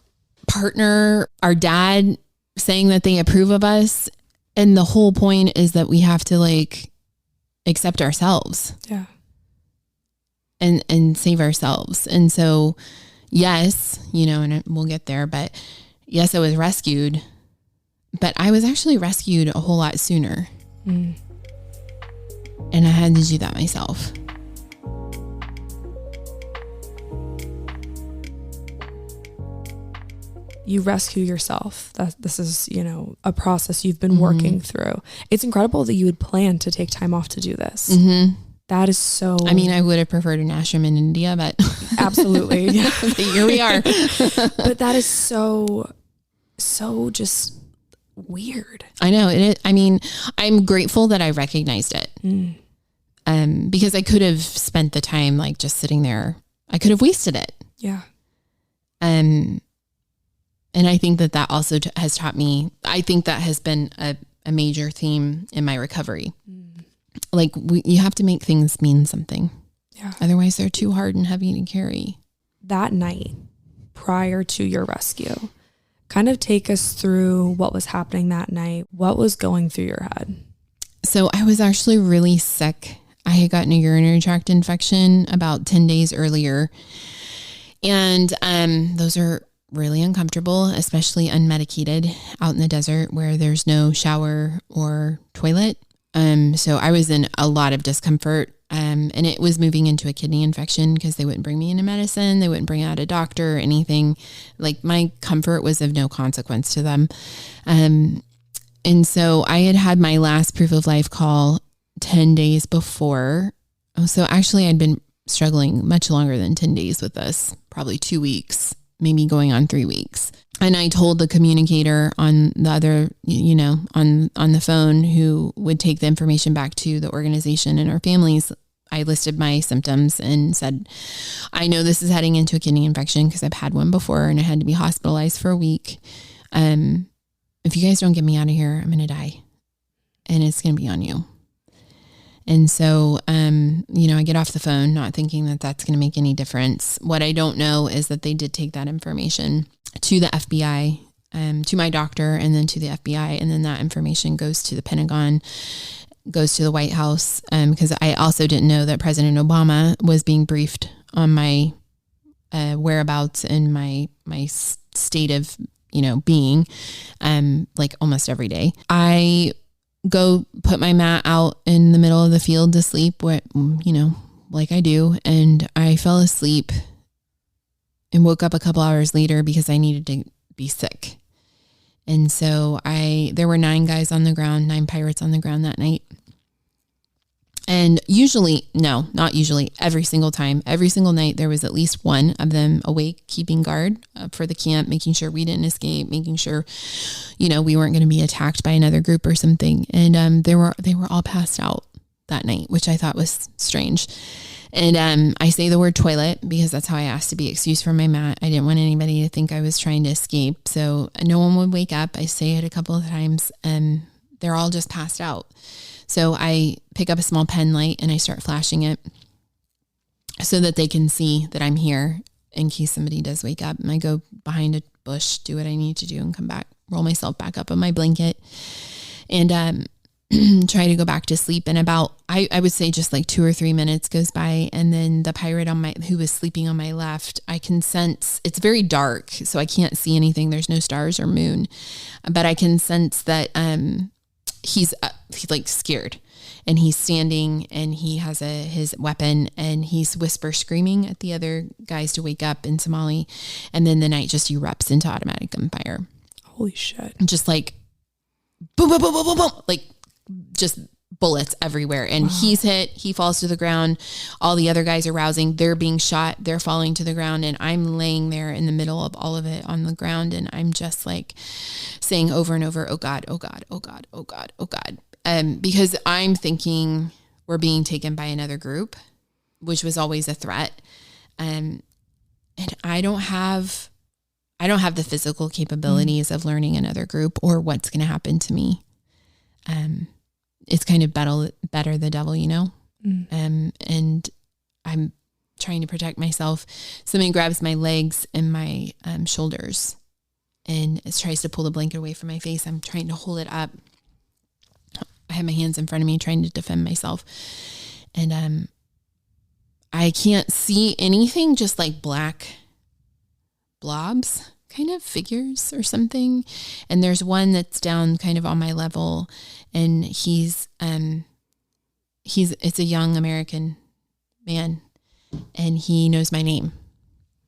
partner, our dad saying that they approve of us. And the whole point is that we have to like accept ourselves. Yeah. And save ourselves. And so, yes, you know, and we'll get there, but yes, I was rescued, but I was actually rescued a whole lot sooner. And I had to do that myself. You rescue yourself. This is, you know, a process you've been working through. It's incredible that you would plan to take time off to do this. That is so... I mean, I would have preferred an ashram in India, but... Absolutely. Yeah. But here we are. But that is so just weird. I know. I mean, I'm grateful that I recognized it. Because I could have spent the time like just sitting there. I could have wasted it. Yeah. And I think that also has taught me, I think that has been a major theme in my recovery. Like you have to make things mean something. Yeah. Otherwise they're too hard and heavy to carry. That night prior to your rescue, kind of take us through what was happening that night. What was going through your head? So I was actually really sick. I had gotten a urinary tract infection about 10 days earlier. And those are really uncomfortable, especially unmedicated out in the desert where there's no shower or toilet. So I was in a lot of discomfort. And it was moving into a kidney infection because they wouldn't bring me into medicine. They wouldn't bring out a doctor or anything. Like my comfort was of no consequence to them. And so I had my last proof of life call 10 days before. So actually I'd been struggling much longer than 10 days with this, probably 2 weeks, maybe going on 3 weeks. And I told the communicator on the other, on the phone who would take the information back to the organization and our families. I listed my symptoms and said, I know this is heading into a kidney infection because I've had one before and I had to be hospitalized for a week. If you guys don't get me out of here, I'm going to die and it's going to be on you. And so, I get off the phone not thinking that that's going to make any difference. What I don't know is that they did take that information to the FBI, to my doctor, and then to the FBI. And then that information goes to the Pentagon, goes to the White House. Because I also didn't know that President Obama was being briefed on my whereabouts and my state of, being, like almost every day. I go put my mat out in the middle of the field to sleep, like I do. And I fell asleep and woke up a couple hours later because I needed to be sick. And so there were 9 guys on the ground, 9 pirates on the ground that night. And not usually, every single time, every single night, there was at least one of them awake, keeping guard for the camp, making sure we didn't escape, making sure, we weren't going to be attacked by another group or something. And they were all passed out that night, which I thought was strange. And I say the word toilet because that's how I asked to be excused from my mat. I didn't want anybody to think I was trying to escape. So no one would wake up. I say it a couple of times and they're all just passed out. So I pick up a small pen light and I start flashing it so that they can see that I'm here in case somebody does wake up. And I go behind a bush, do what I need to do and come back, roll myself back up on my blanket and try to go back to sleep. And about, I would say just like 2 or 3 minutes goes by. And then the pirate who was sleeping on my left, I can sense, it's very dark, so I can't see anything. There's no stars or moon, but I can sense that, he's like scared and he's standing and he has his weapon and he's whisper screaming at the other guys to wake up in Somali. And then the night just erupts into automatic gunfire. Holy shit. Just like boom, boom, boom, boom, boom, boom, like just bullets everywhere. And he's hit, he falls to the ground. All the other guys are rousing. They're being shot. They're falling to the ground. And I'm laying there in the middle of all of it on the ground. And I'm just like saying over and over, oh God, oh God, oh God, oh God, oh God. Because I'm thinking we're being taken by another group, which was always a threat. And I don't have the physical capabilities of learning another group or what's going to happen to me. It's kind of better the devil, and I'm trying to protect myself. Somebody grabs my legs and my shoulders and it tries to pull the blanket away from my face. I'm trying to hold it up. I have my hands in front of me trying to defend myself. And I can't see anything, just like black blobs, kind of figures or something. And there's one that's down kind of on my level, and it's a young American man, and he knows my name,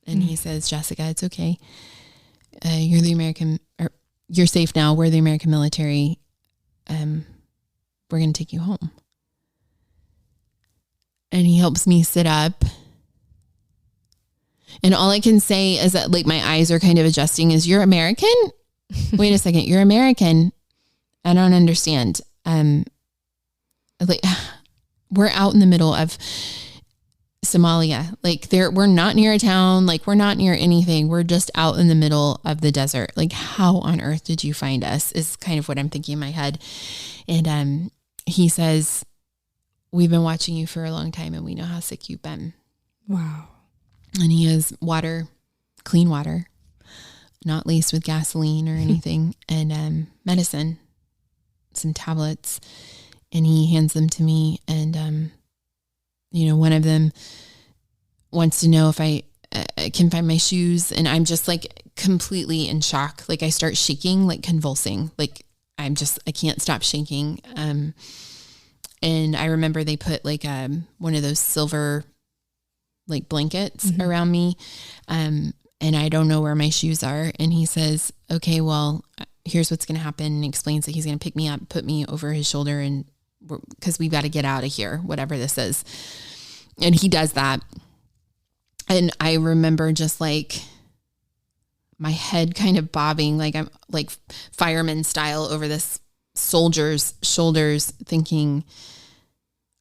and he says, Jessica, it's okay. You're the American, or you're safe now. We're the American military. We're going to take you home. And he helps me sit up. And all I can say is that, like, my eyes are kind of adjusting, is, you're American? Wait a second. You're American. I don't understand. Like, we're out in the middle of Somalia. Like we're not near a town. Like we're not near anything. We're just out in the middle of the desert. Like how on earth did you find us is kind of what I'm thinking in my head. And he says, we've been watching you for a long time and we know how sick you've been. Wow. And he has water, clean water, not laced with gasoline or anything, and medicine, some tablets. And he hands them to me. And, one of them wants to know if I can find my shoes. And I'm just like completely in shock. Like I start shaking, like convulsing. Like I can't stop shaking. And I remember they put like one of those silver like blankets around me. And I don't know where my shoes are. And he says, okay, well, here's what's going to happen. And explains that he's going to pick me up, put me over his shoulder, and because we've got to get out of here, whatever this is. And he does that. And I remember just like my head kind of bobbing, like I'm like fireman style over this soldier's shoulders, thinking,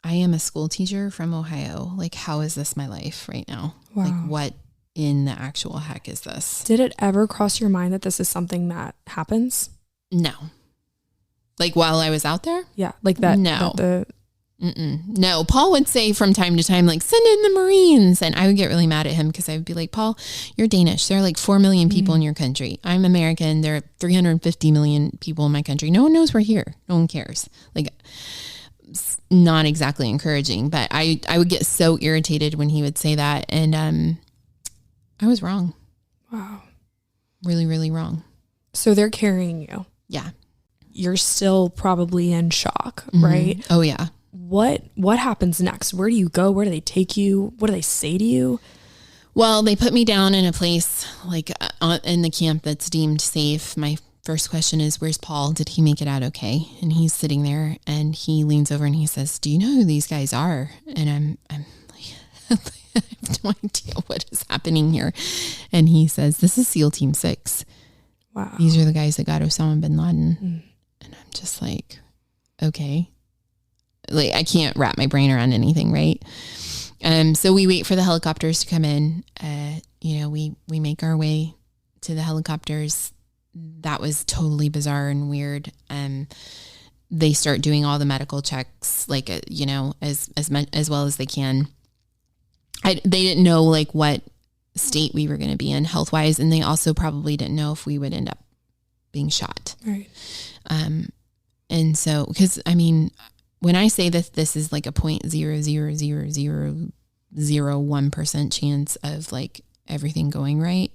I am a school teacher from Ohio. Like, how is this my life right now? Wow. Like, what in the actual heck is this? Did it ever cross your mind that this is something that happens? No. Like while I was out there? Yeah. Like that. No. No. Paul would say from time to time, like, send in the Marines. And I would get really mad at him because I would be like, Paul, you're Danish. There are like 4 million people in your country. I'm American. There are 350 million people in my country. No one knows we're here. No one cares. Like, not exactly encouraging, but I would get so irritated when he would say that. And I was wrong. Wow. Really, really wrong. So they're carrying you. Yeah. You're still probably in shock, right? Oh, yeah. What happens next? Where do you go? Where do they take you? What do they say to you? Well, they put me down in a place like in the camp that's deemed safe. My first question is, where's Paul? Did he make it out okay? And he's sitting there and he leans over and he says, do you know who these guys are? And I'm like, I have no idea what is happening here. And he says, this is SEAL Team 6. Wow. These are the guys that got Osama bin Laden. And I'm just like, okay. Like, I can't wrap my brain around anything, right? So we wait for the helicopters to come in. We make our way to the helicopters. That was totally bizarre and weird. They start doing all the medical checks, like, as well as they can. They didn't know like what state we were going to be in health wise. And they also probably didn't know if we would end up being shot. Right. And so, because I mean, when I say that this is like a 0.00001% chance of like everything going right,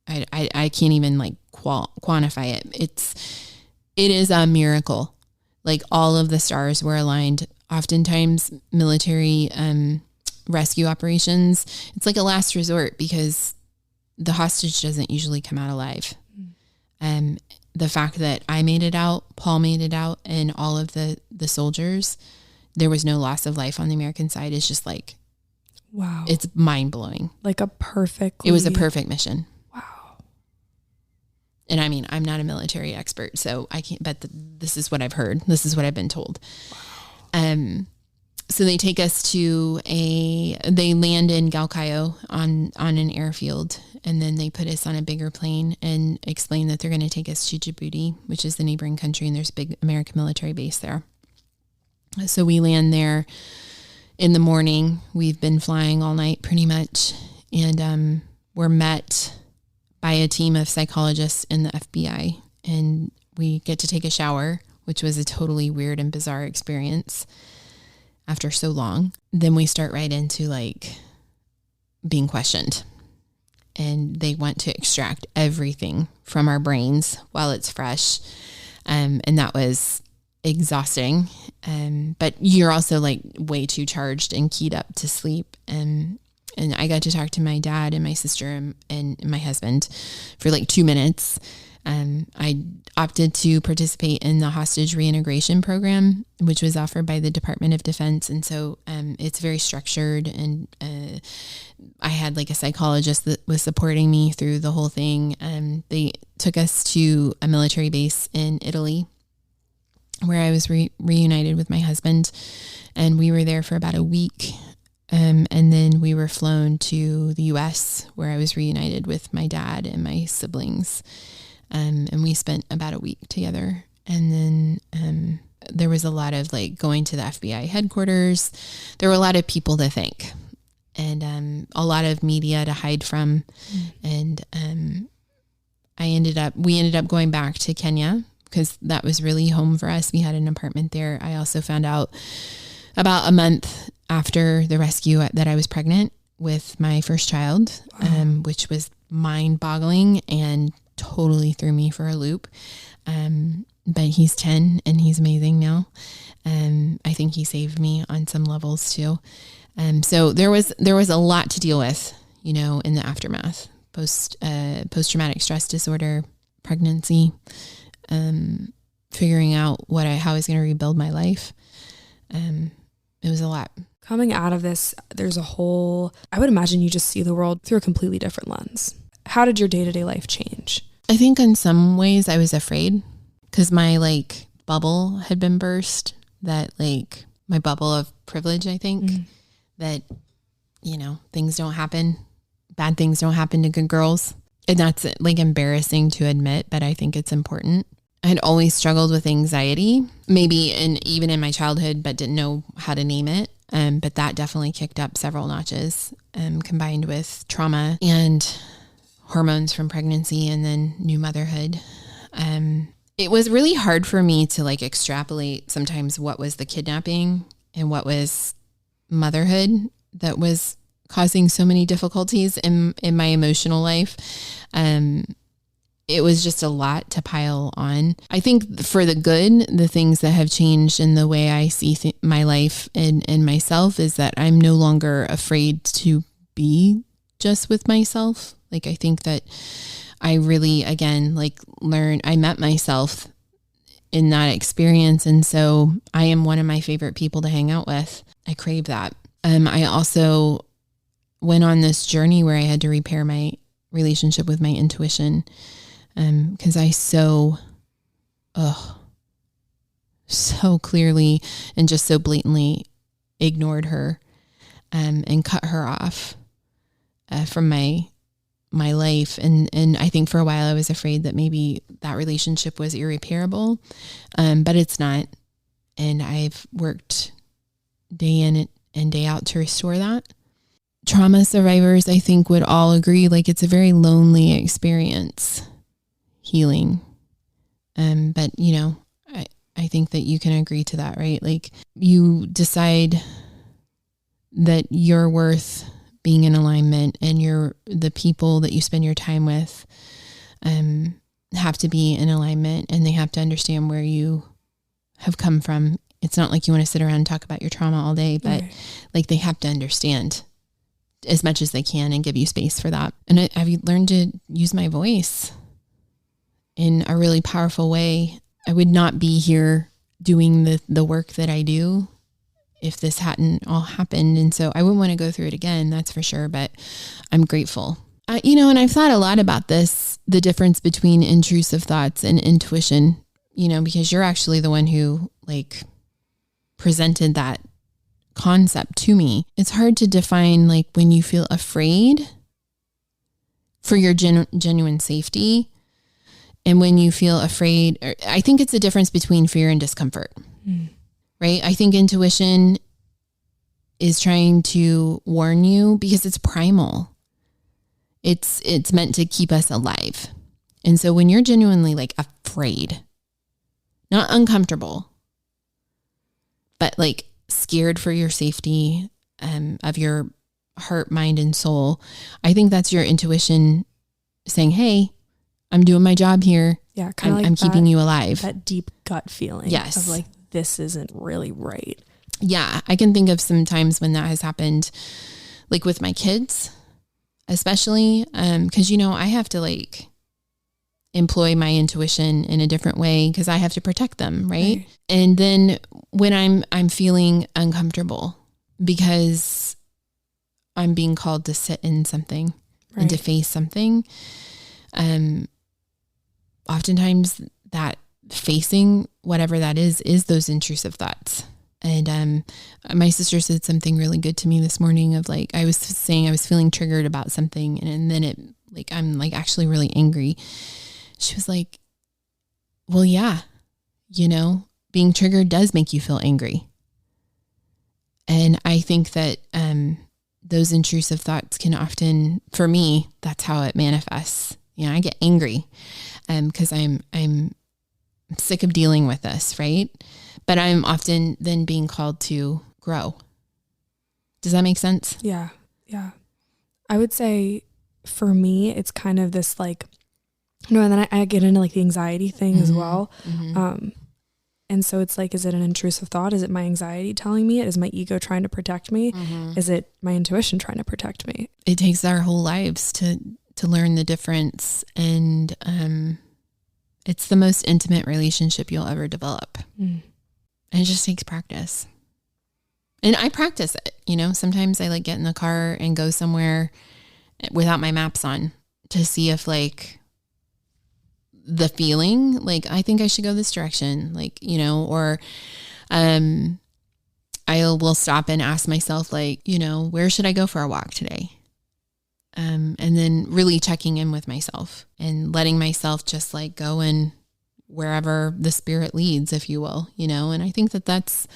I can't even like quantify it. It is a miracle. Like all of the stars were aligned. Oftentimes military rescue operations, it's like a last resort because the hostage doesn't usually come out alive. The fact that I made it out, Paul made it out, and all of the soldiers, there was no loss of life on the American side is just like, wow. It's mind blowing. Like it was a perfect mission. Wow. And I mean, I'm not a military expert, so I can't, but this is what I've heard. This is what I've been told. Wow. So they take us to they land in Galkayo on an airfield, and then they put us on a bigger plane and explain that they're going to take us to Djibouti, which is the neighboring country, and there's a big American military base there. So we land there in the morning. We've been flying all night pretty much, and we're met by a team of psychologists in the FBI, and we get to take a shower, which was a totally weird and bizarre experience after so long. Then we start right into like being questioned, and they want to extract everything from our brains while it's fresh. And that was exhausting. But you're also like way too charged and keyed up to sleep. And I got to talk to my dad and my sister and my husband for like 2 minutes. I opted to participate in the hostage reintegration program, which was offered by the Department of Defense. And so it's very structured, and I had like a psychologist that was supporting me through the whole thing. They took us to a military base in Italy where I was reunited with my husband, and we were there for about a week. And then we were flown to the US, where I was reunited with my dad and my siblings. And we spent about a week together. And then there was a lot of like going to the FBI headquarters. There were a lot of people to thank, and a lot of media to hide from. And we ended up going back to Kenya because that was really home for us. We had an apartment there. I also found out about a month after the rescue that I was pregnant with my first child, which was mind-boggling and totally threw me for a loop. But he's 10 and he's amazing now. I think he saved me on some levels too. So there was a lot to deal with, in the aftermath, post-traumatic stress disorder, pregnancy, figuring out how I was going to rebuild my life. It was a lot. Coming out of this, I would imagine you just see the world through a completely different lens. How did your day-to-day life change? I think in some ways I was afraid because my bubble had been burst, that my bubble of privilege, I think, that, things don't happen, bad things don't happen to good girls. And that's embarrassing to admit, but I think it's important. I had always struggled with anxiety, maybe even in my childhood, but didn't know how to name it. But that definitely kicked up several notches, combined with trauma and hormones from pregnancy and then new motherhood. It was really hard for me to extrapolate sometimes what was the kidnapping and what was motherhood that was causing so many difficulties in my emotional life. It was just a lot to pile on. I think for the good, the things that have changed in the way I see my life and myself is that I'm no longer afraid to be just with myself. I think that I really, again, I met myself in that experience. And so I am one of my favorite people to hang out with. I crave that. I also went on this journey where I had to repair my relationship with my intuition. Because I so clearly and just so blatantly ignored her, and cut her off from my life. And I think for a while I was afraid that maybe that relationship was irreparable, but it's not. And I've worked day in and day out to restore that. Trauma survivors, I think, would all agree, it's a very lonely experience. Healing. But I think that you can agree to that, right? You decide that you're worth being in alignment, and the people that you spend your time with have to be in alignment, and they have to understand where you have come from. It's not like you want to sit around and talk about your trauma all day, but they have to understand as much as they can and give you space for that. And have you learned to use my voice in a really powerful way? I would not be here doing the work that I do if this hadn't all happened. And so I wouldn't want to go through it again, that's for sure, but I'm grateful. And I've thought a lot about this, the difference between intrusive thoughts and intuition, because you're actually the one who presented that concept to me. It's hard to define when you feel afraid for your genuine safety. And when you feel afraid, I think it's a difference between fear and discomfort, right? I think intuition is trying to warn you because it's primal. It's meant to keep us alive. And so when you're genuinely afraid, not uncomfortable, but scared for your safety, of your heart, mind, and soul, I think that's your intuition saying, hey, I'm doing my job here. Yeah, I'm keeping you alive. That deep gut feeling of this isn't really right. Yeah, I can think of some times when that has happened, with my kids, especially, because I have to employ my intuition in a different way because I have to protect them, right? And then when I'm feeling uncomfortable because I'm being called to sit in something and to face something, oftentimes that facing whatever that is those intrusive thoughts. And my sister said something really good to me this morning of like, I was saying I was feeling triggered about something, and then it like, I'm like actually really angry. She was like, well, yeah, you know, being triggered does make you feel angry. And I think that those intrusive thoughts can often, for me, that's how it manifests. You know, I get angry because I'm sick of dealing with this, right? But I'm often then being called to grow. Does that make sense? Yeah. Yeah. I would say for me, it's kind of this like, and then I get into like the anxiety thing as well. And so it's like, is it an intrusive thought? Is it my anxiety telling me it? Is my ego trying to protect me? Is it my intuition trying to protect me? It takes our whole lives to learn the difference. And it's the most intimate relationship you'll ever develop. And it just takes practice. And I practice it, you know, sometimes I like get in the car and go somewhere without my maps on to see if like the feeling, like, I think I should go this direction, like, you know, or I will stop and ask myself like, you know, where should I go for a walk today? And then really checking in with myself and letting myself just like go in wherever the spirit leads, if you will, you know. And I think that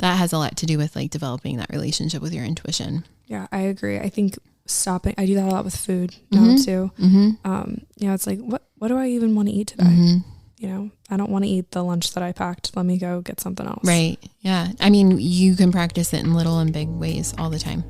has a lot to do with like developing that relationship with your intuition. Yeah, I agree. I think stopping, I do that a lot with food now too. You know, it's like, what do I even want to eat today? You know, I don't want to eat the lunch that I packed. Let me go get something else. Right. Yeah. I mean, you can practice it in little and big ways all the time.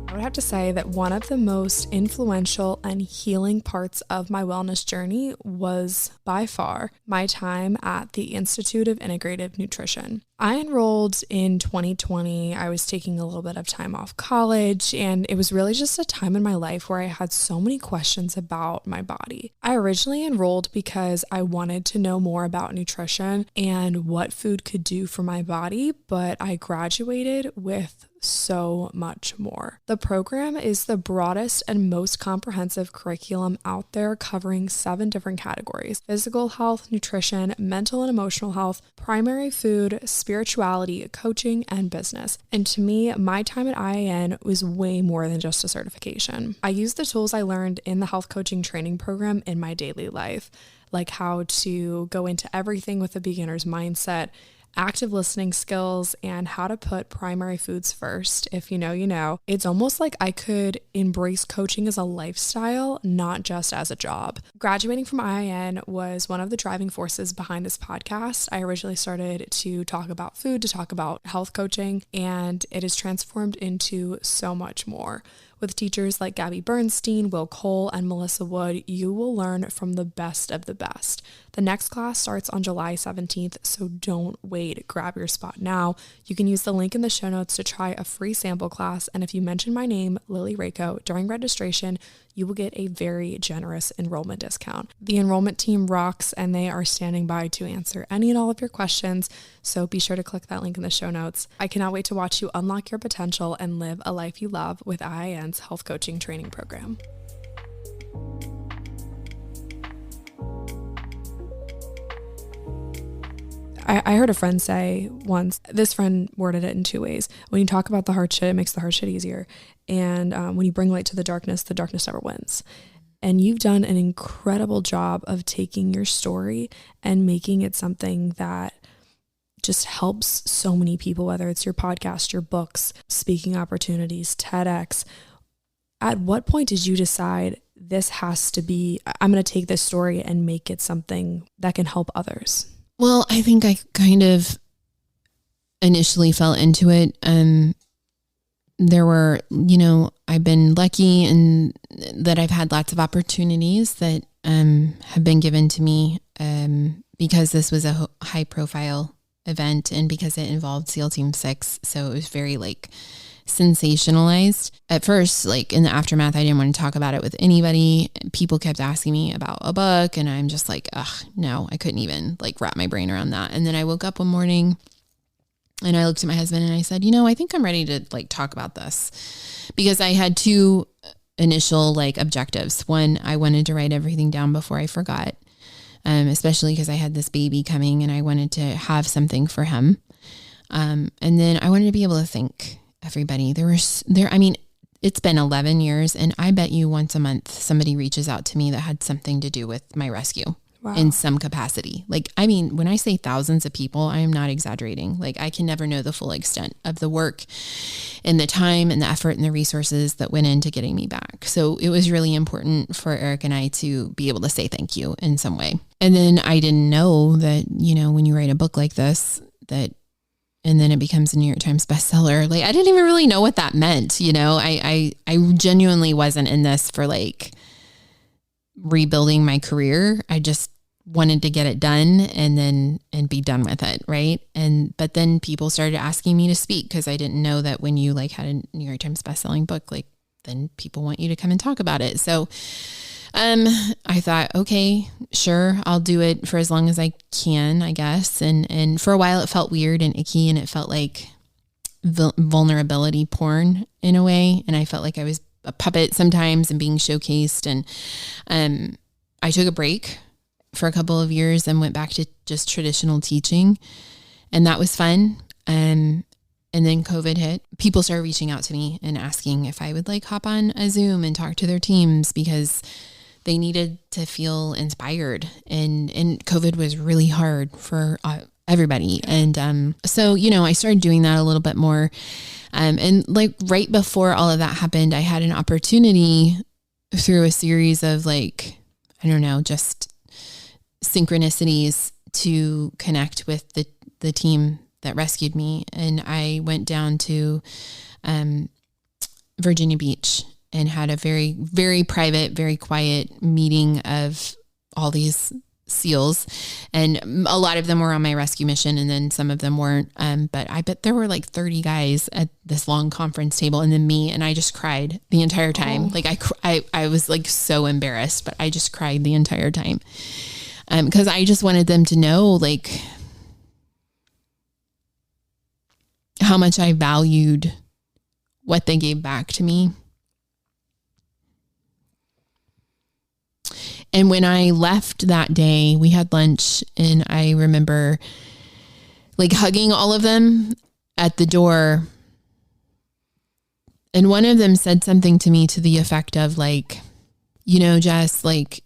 I would have to say that one of the most influential and healing parts of my wellness journey was by far my time at the Institute of Integrative Nutrition. I enrolled in 2020. I was taking a little bit of time off college, and it was really just a time in my life where I had so many questions about my body. I originally enrolled because I wanted to know more about nutrition and what food could do for my body, but I graduated with so much more. The program is the broadest and most comprehensive curriculum out there, covering 7 different categories: physical health, nutrition, mental and emotional health, primary food, spirituality, coaching, and business. And to me, my time at IAN was way more than just a certification. I used the tools I learned in the health coaching training program in my daily life, like how to go into everything with a beginner's mindset, active listening skills, and how to put primary foods first. If you know, you know. It's almost like I could embrace coaching as a lifestyle, not just as a job. Graduating from IIN was one of the driving forces behind this podcast. I originally started to talk about food, to talk about health coaching, and it has transformed into so much more. With teachers like Gabby Bernstein, Will Cole, and Melissa Wood, you will learn from the best of the best. The next class starts on July 17th, so don't wait. Grab your spot now. You can use the link in the show notes to try a free sample class, and if you mention my name, Lily Rako, during registration, you will get a very generous enrollment discount. The enrollment team rocks, and they are standing by to answer any and all of your questions, so be sure to click that link in the show notes. I cannot wait to watch you unlock your potential and live a life you love with IIN's health coaching training program. I heard a friend say once, this friend worded it in 2 ways. When you talk about the hard shit, it makes the hard shit easier. And when you bring light to the darkness never wins. And you've done an incredible job of taking your story and making it something that just helps so many people, whether it's your podcast, your books, speaking opportunities, TEDx. At what point did you decide this has to be, I'm going to take this story and make it something that can help others? Well, I think I kind of initially fell into it. There were, I've been lucky in that I've had lots of opportunities that have been given to me because this was a high profile event and because it involved SEAL Team 6. So it was very sensationalized. At first, in the aftermath, I didn't want to talk about it with anybody. People kept asking me about a book and I'm just no, I couldn't even wrap my brain around that. And then I woke up one morning and I looked at my husband and I said, I think I'm ready to talk about this, because I had 2 initial objectives. One, I wanted to write everything down before I forgot, especially because I had this baby coming and I wanted to have something for him. And then I wanted to be able to thank everybody. It's been 11 years, and I bet you once a month somebody reaches out to me that had something to do with my rescue. Wow. In some capacity. Like, I mean, when I say thousands of people, I am not exaggerating. Like, I can never know the full extent of the work and the time and the effort and the resources that went into getting me back. So it was really important for Eric and I to be able to say thank you in some way. And then I didn't know that, when you write a book like this, and then it becomes a New York Times bestseller. Like, I didn't even really know what that meant. I genuinely wasn't in this for like rebuilding my career. I just wanted to get it done and be done with it. Right. But then people started asking me to speak, because I didn't know that when you like had a New York Times bestselling book, like then people want you to come and talk about it. So, I thought, okay, sure, I'll do it for as long as I can, I guess. And for a while it felt weird and icky, and it felt like vulnerability porn in a way. And I felt like I was a puppet sometimes and being showcased. And I took a break for a couple of years and went back to just traditional teaching. And that was fun. And then COVID hit. People started reaching out to me and asking if I would like hop on a Zoom and talk to their teams, because they needed to feel inspired. And COVID was really hard for everybody. And so, I started doing that a little bit more. And like right before all of that happened, I had an opportunity through a series of just synchronicities to connect with the team that rescued me. And I went down to Virginia Beach and had a very, very private, very quiet meeting of all these SEALs. And a lot of them were on my rescue mission, and then some of them weren't. But I bet there were like 30 guys at this long conference table, and then me, and I just cried the entire time. Oh. Like I was like so embarrassed, but I just cried the entire time. Because I just wanted them to know like how much I valued what they gave back to me. And when I left that day, we had lunch, and I remember like hugging all of them at the door. And one of them said something to me to the effect of like, Jess, like,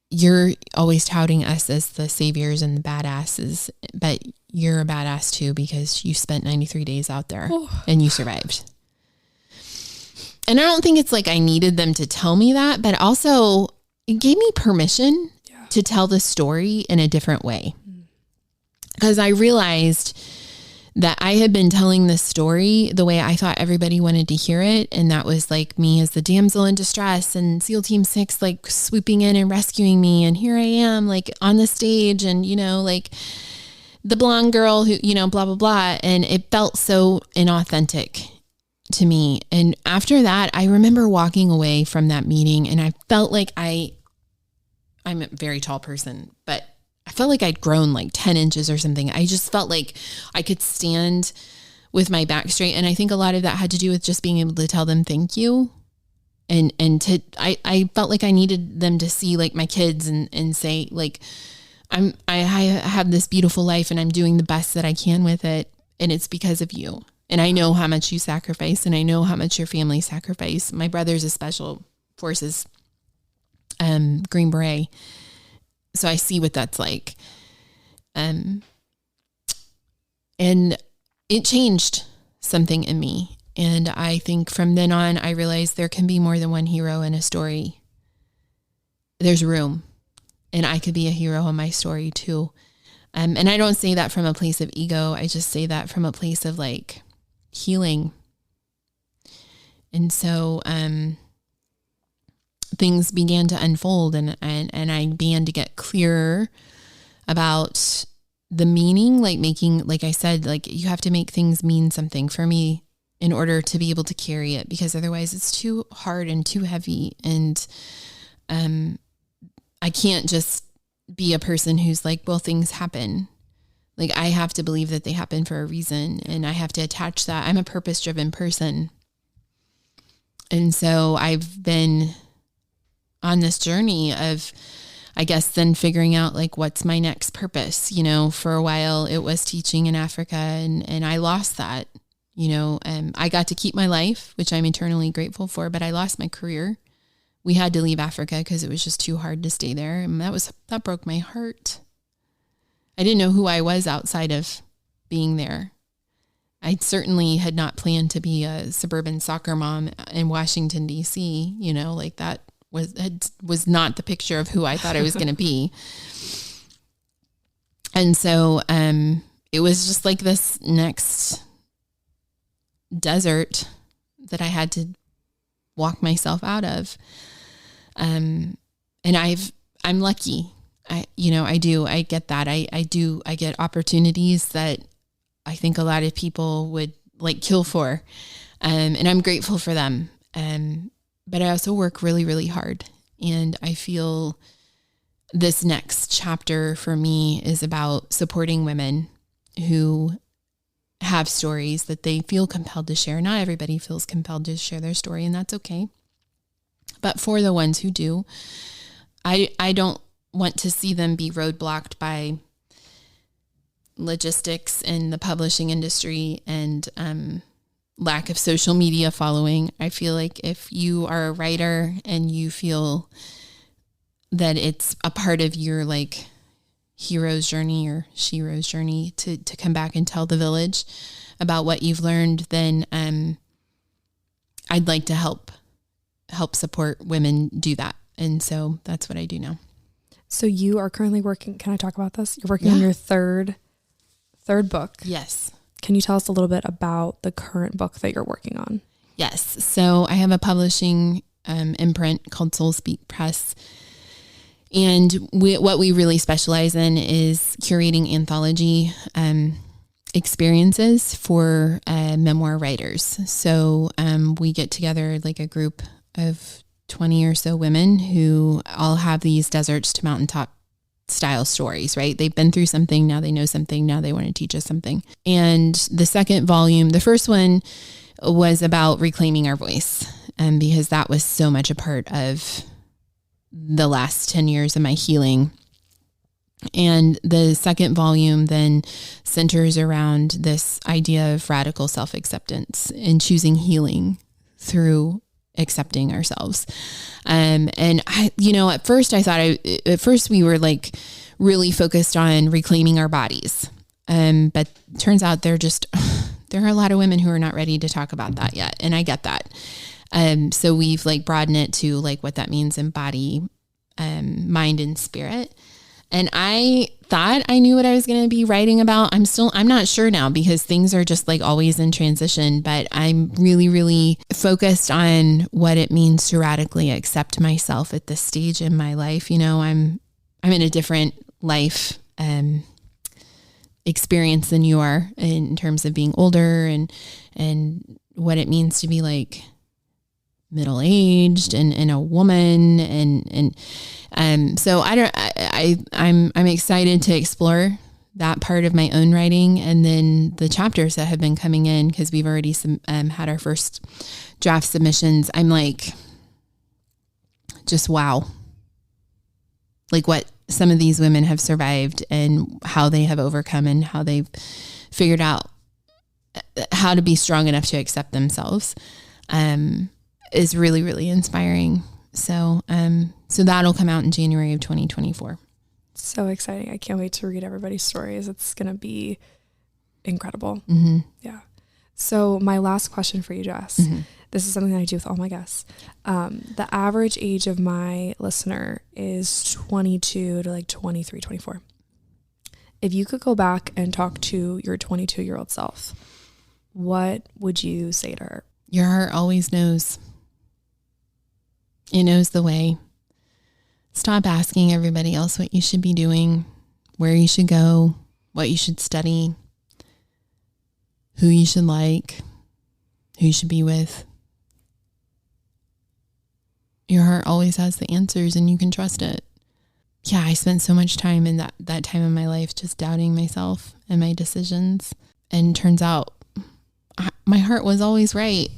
you're always touting us as the saviors and the badasses, but you're a badass too, because you spent 93 days out there and you survived. And I don't think it's like I needed them to tell me that, but also it gave me permission to tell the story in a different way. Because I realized that I had been telling this story the way I thought everybody wanted to hear it. And that was like me as the damsel in distress, and SEAL Team 6, like swooping in and rescuing me. And here I am, like on the stage, and, like the blonde girl who, blah, blah, blah. And it felt so inauthentic to me. And after that, I remember walking away from that meeting, and I felt like I'm a very tall person, but I felt like I'd grown like 10 inches or something. I just felt like I could stand with my back straight. And I think a lot of that had to do with just being able to tell them thank you. I felt like I needed them to see like my kids and say like, I have this beautiful life, and I'm doing the best that I can with it. And it's because of you. And I know how much you sacrifice, and I know how much your family sacrifice. My brother's a special forces Green Beret. So I see what that's like. And it changed something in me. And I think from then on, I realized there can be more than one hero in a story. There's room, and I could be a hero in my story too. And I don't say that from a place of ego. I just say that from a place of like healing. And so, things began to unfold, and I began to get clearer about the meaning, like I said, like you have to make things mean something for me in order to be able to carry it, because otherwise it's too hard and too heavy. And, I can't just be a person who's like, well, things happen. Like I have to believe that they happen for a reason, and I have to attach that. I'm a purpose-driven person. And so I've been on this journey of, I guess then figuring out like, what's my next purpose? You know, for a while it was teaching in Africa, and I lost that, you know. I got to keep my life, which I'm eternally grateful for, but I lost my career. We had to leave Africa because it was just too hard to stay there. And that broke my heart. I didn't know who I was outside of being there. I certainly had not planned to be a suburban soccer mom in Washington, D.C., you know, like that was not the picture of who I thought I was going to be. And so it was just like this next desert that I had to walk myself out of. And I'm lucky. I get that. I get opportunities that I think a lot of people would like kill for. And I'm grateful for them. But I also work really, really hard. And I feel this next chapter for me is about supporting women who have stories that they feel compelled to share. Not everybody feels compelled to share their story, and that's okay. But for the ones who do, I don't want to see them be roadblocked by logistics in the publishing industry and lack of social media following. I feel like if you are a writer and you feel that it's a part of your like hero's journey or shero's journey to come back and tell the village about what you've learned, then I'd like to help support women do that. And so that's what I do now. So you are currently working, can I talk about this? You're working on your third book. Yes. Can you tell us a little bit about the current book that you're working on? Yes. So I have a publishing imprint called Soul Speak Press. And what we really specialize in is curating anthology experiences for memoir writers. So we get together like a group of 20 or so women who all have these deserts to mountaintop style stories, right? They've been through something, now they know something, now they want to teach us something. And the second volume, the first one was about reclaiming our voice, because that was so much a part of the last 10 years of my healing. And the second volume then centers around this idea of radical self-acceptance and choosing healing through accepting ourselves. And I, at first we were like really focused on reclaiming our bodies. But turns out there are a lot of women who are not ready to talk about that yet. And I get that. So we've like broadened it to like what that means in body, mind and spirit. And I thought I knew what I was going to be writing about. I'm not sure now because things are just like always in transition, but I'm really, really focused on what it means to radically accept myself at this stage in my life. I'm in a different life, experience than you are in terms of being older and what it means to be like middle-aged and a woman. So I'm excited to explore that part of my own writing. And then the chapters that have been coming in, because we've already had our first draft submissions. I'm like, just wow. Like what some of these women have survived and how they have overcome and how they've figured out how to be strong enough to accept themselves. Is really, really inspiring. So that'll come out in January of 2024. So exciting. I can't wait to read everybody's stories. It's going to be incredible. Mm-hmm. Yeah. So my last question for you, Jess, this is something that I do with all my guests. The average age of my listener is 22 to like 23, 24. If you could go back and talk to your 22-year-old self, what would you say to her? Your heart always knows. It knows the way. Stop asking everybody else what you should be doing, where you should go, what you should study, who you should like, who you should be with. Your heart always has the answers and you can trust it. Yeah, I spent so much time in that time of my life just doubting myself and my decisions. And turns out my heart was always right.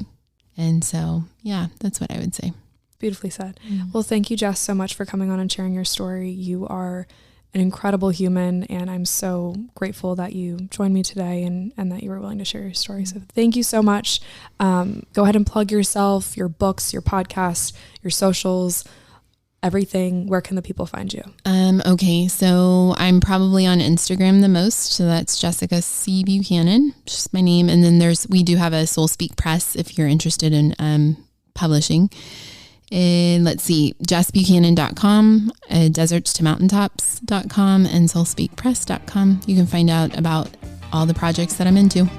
And so, yeah, that's what I would say. Beautifully said. Well, thank you, Jess, so much for coming on and sharing your story. You are an incredible human, and I'm so grateful that you joined me today and that you were willing to share your story. So thank you so much. Go ahead and plug yourself, your books, your podcast, your socials, everything. Where can the people find you? Okay, so I'm probably on Instagram the most. So that's Jessica C. Buchanan, just my name. And then we do have a Soul Speak Press if you're interested in publishing. And let's see, jessbuchanan.com, deserts2mountaintops.com, and soulspeakpress.com. You can find out about all the projects that I'm into.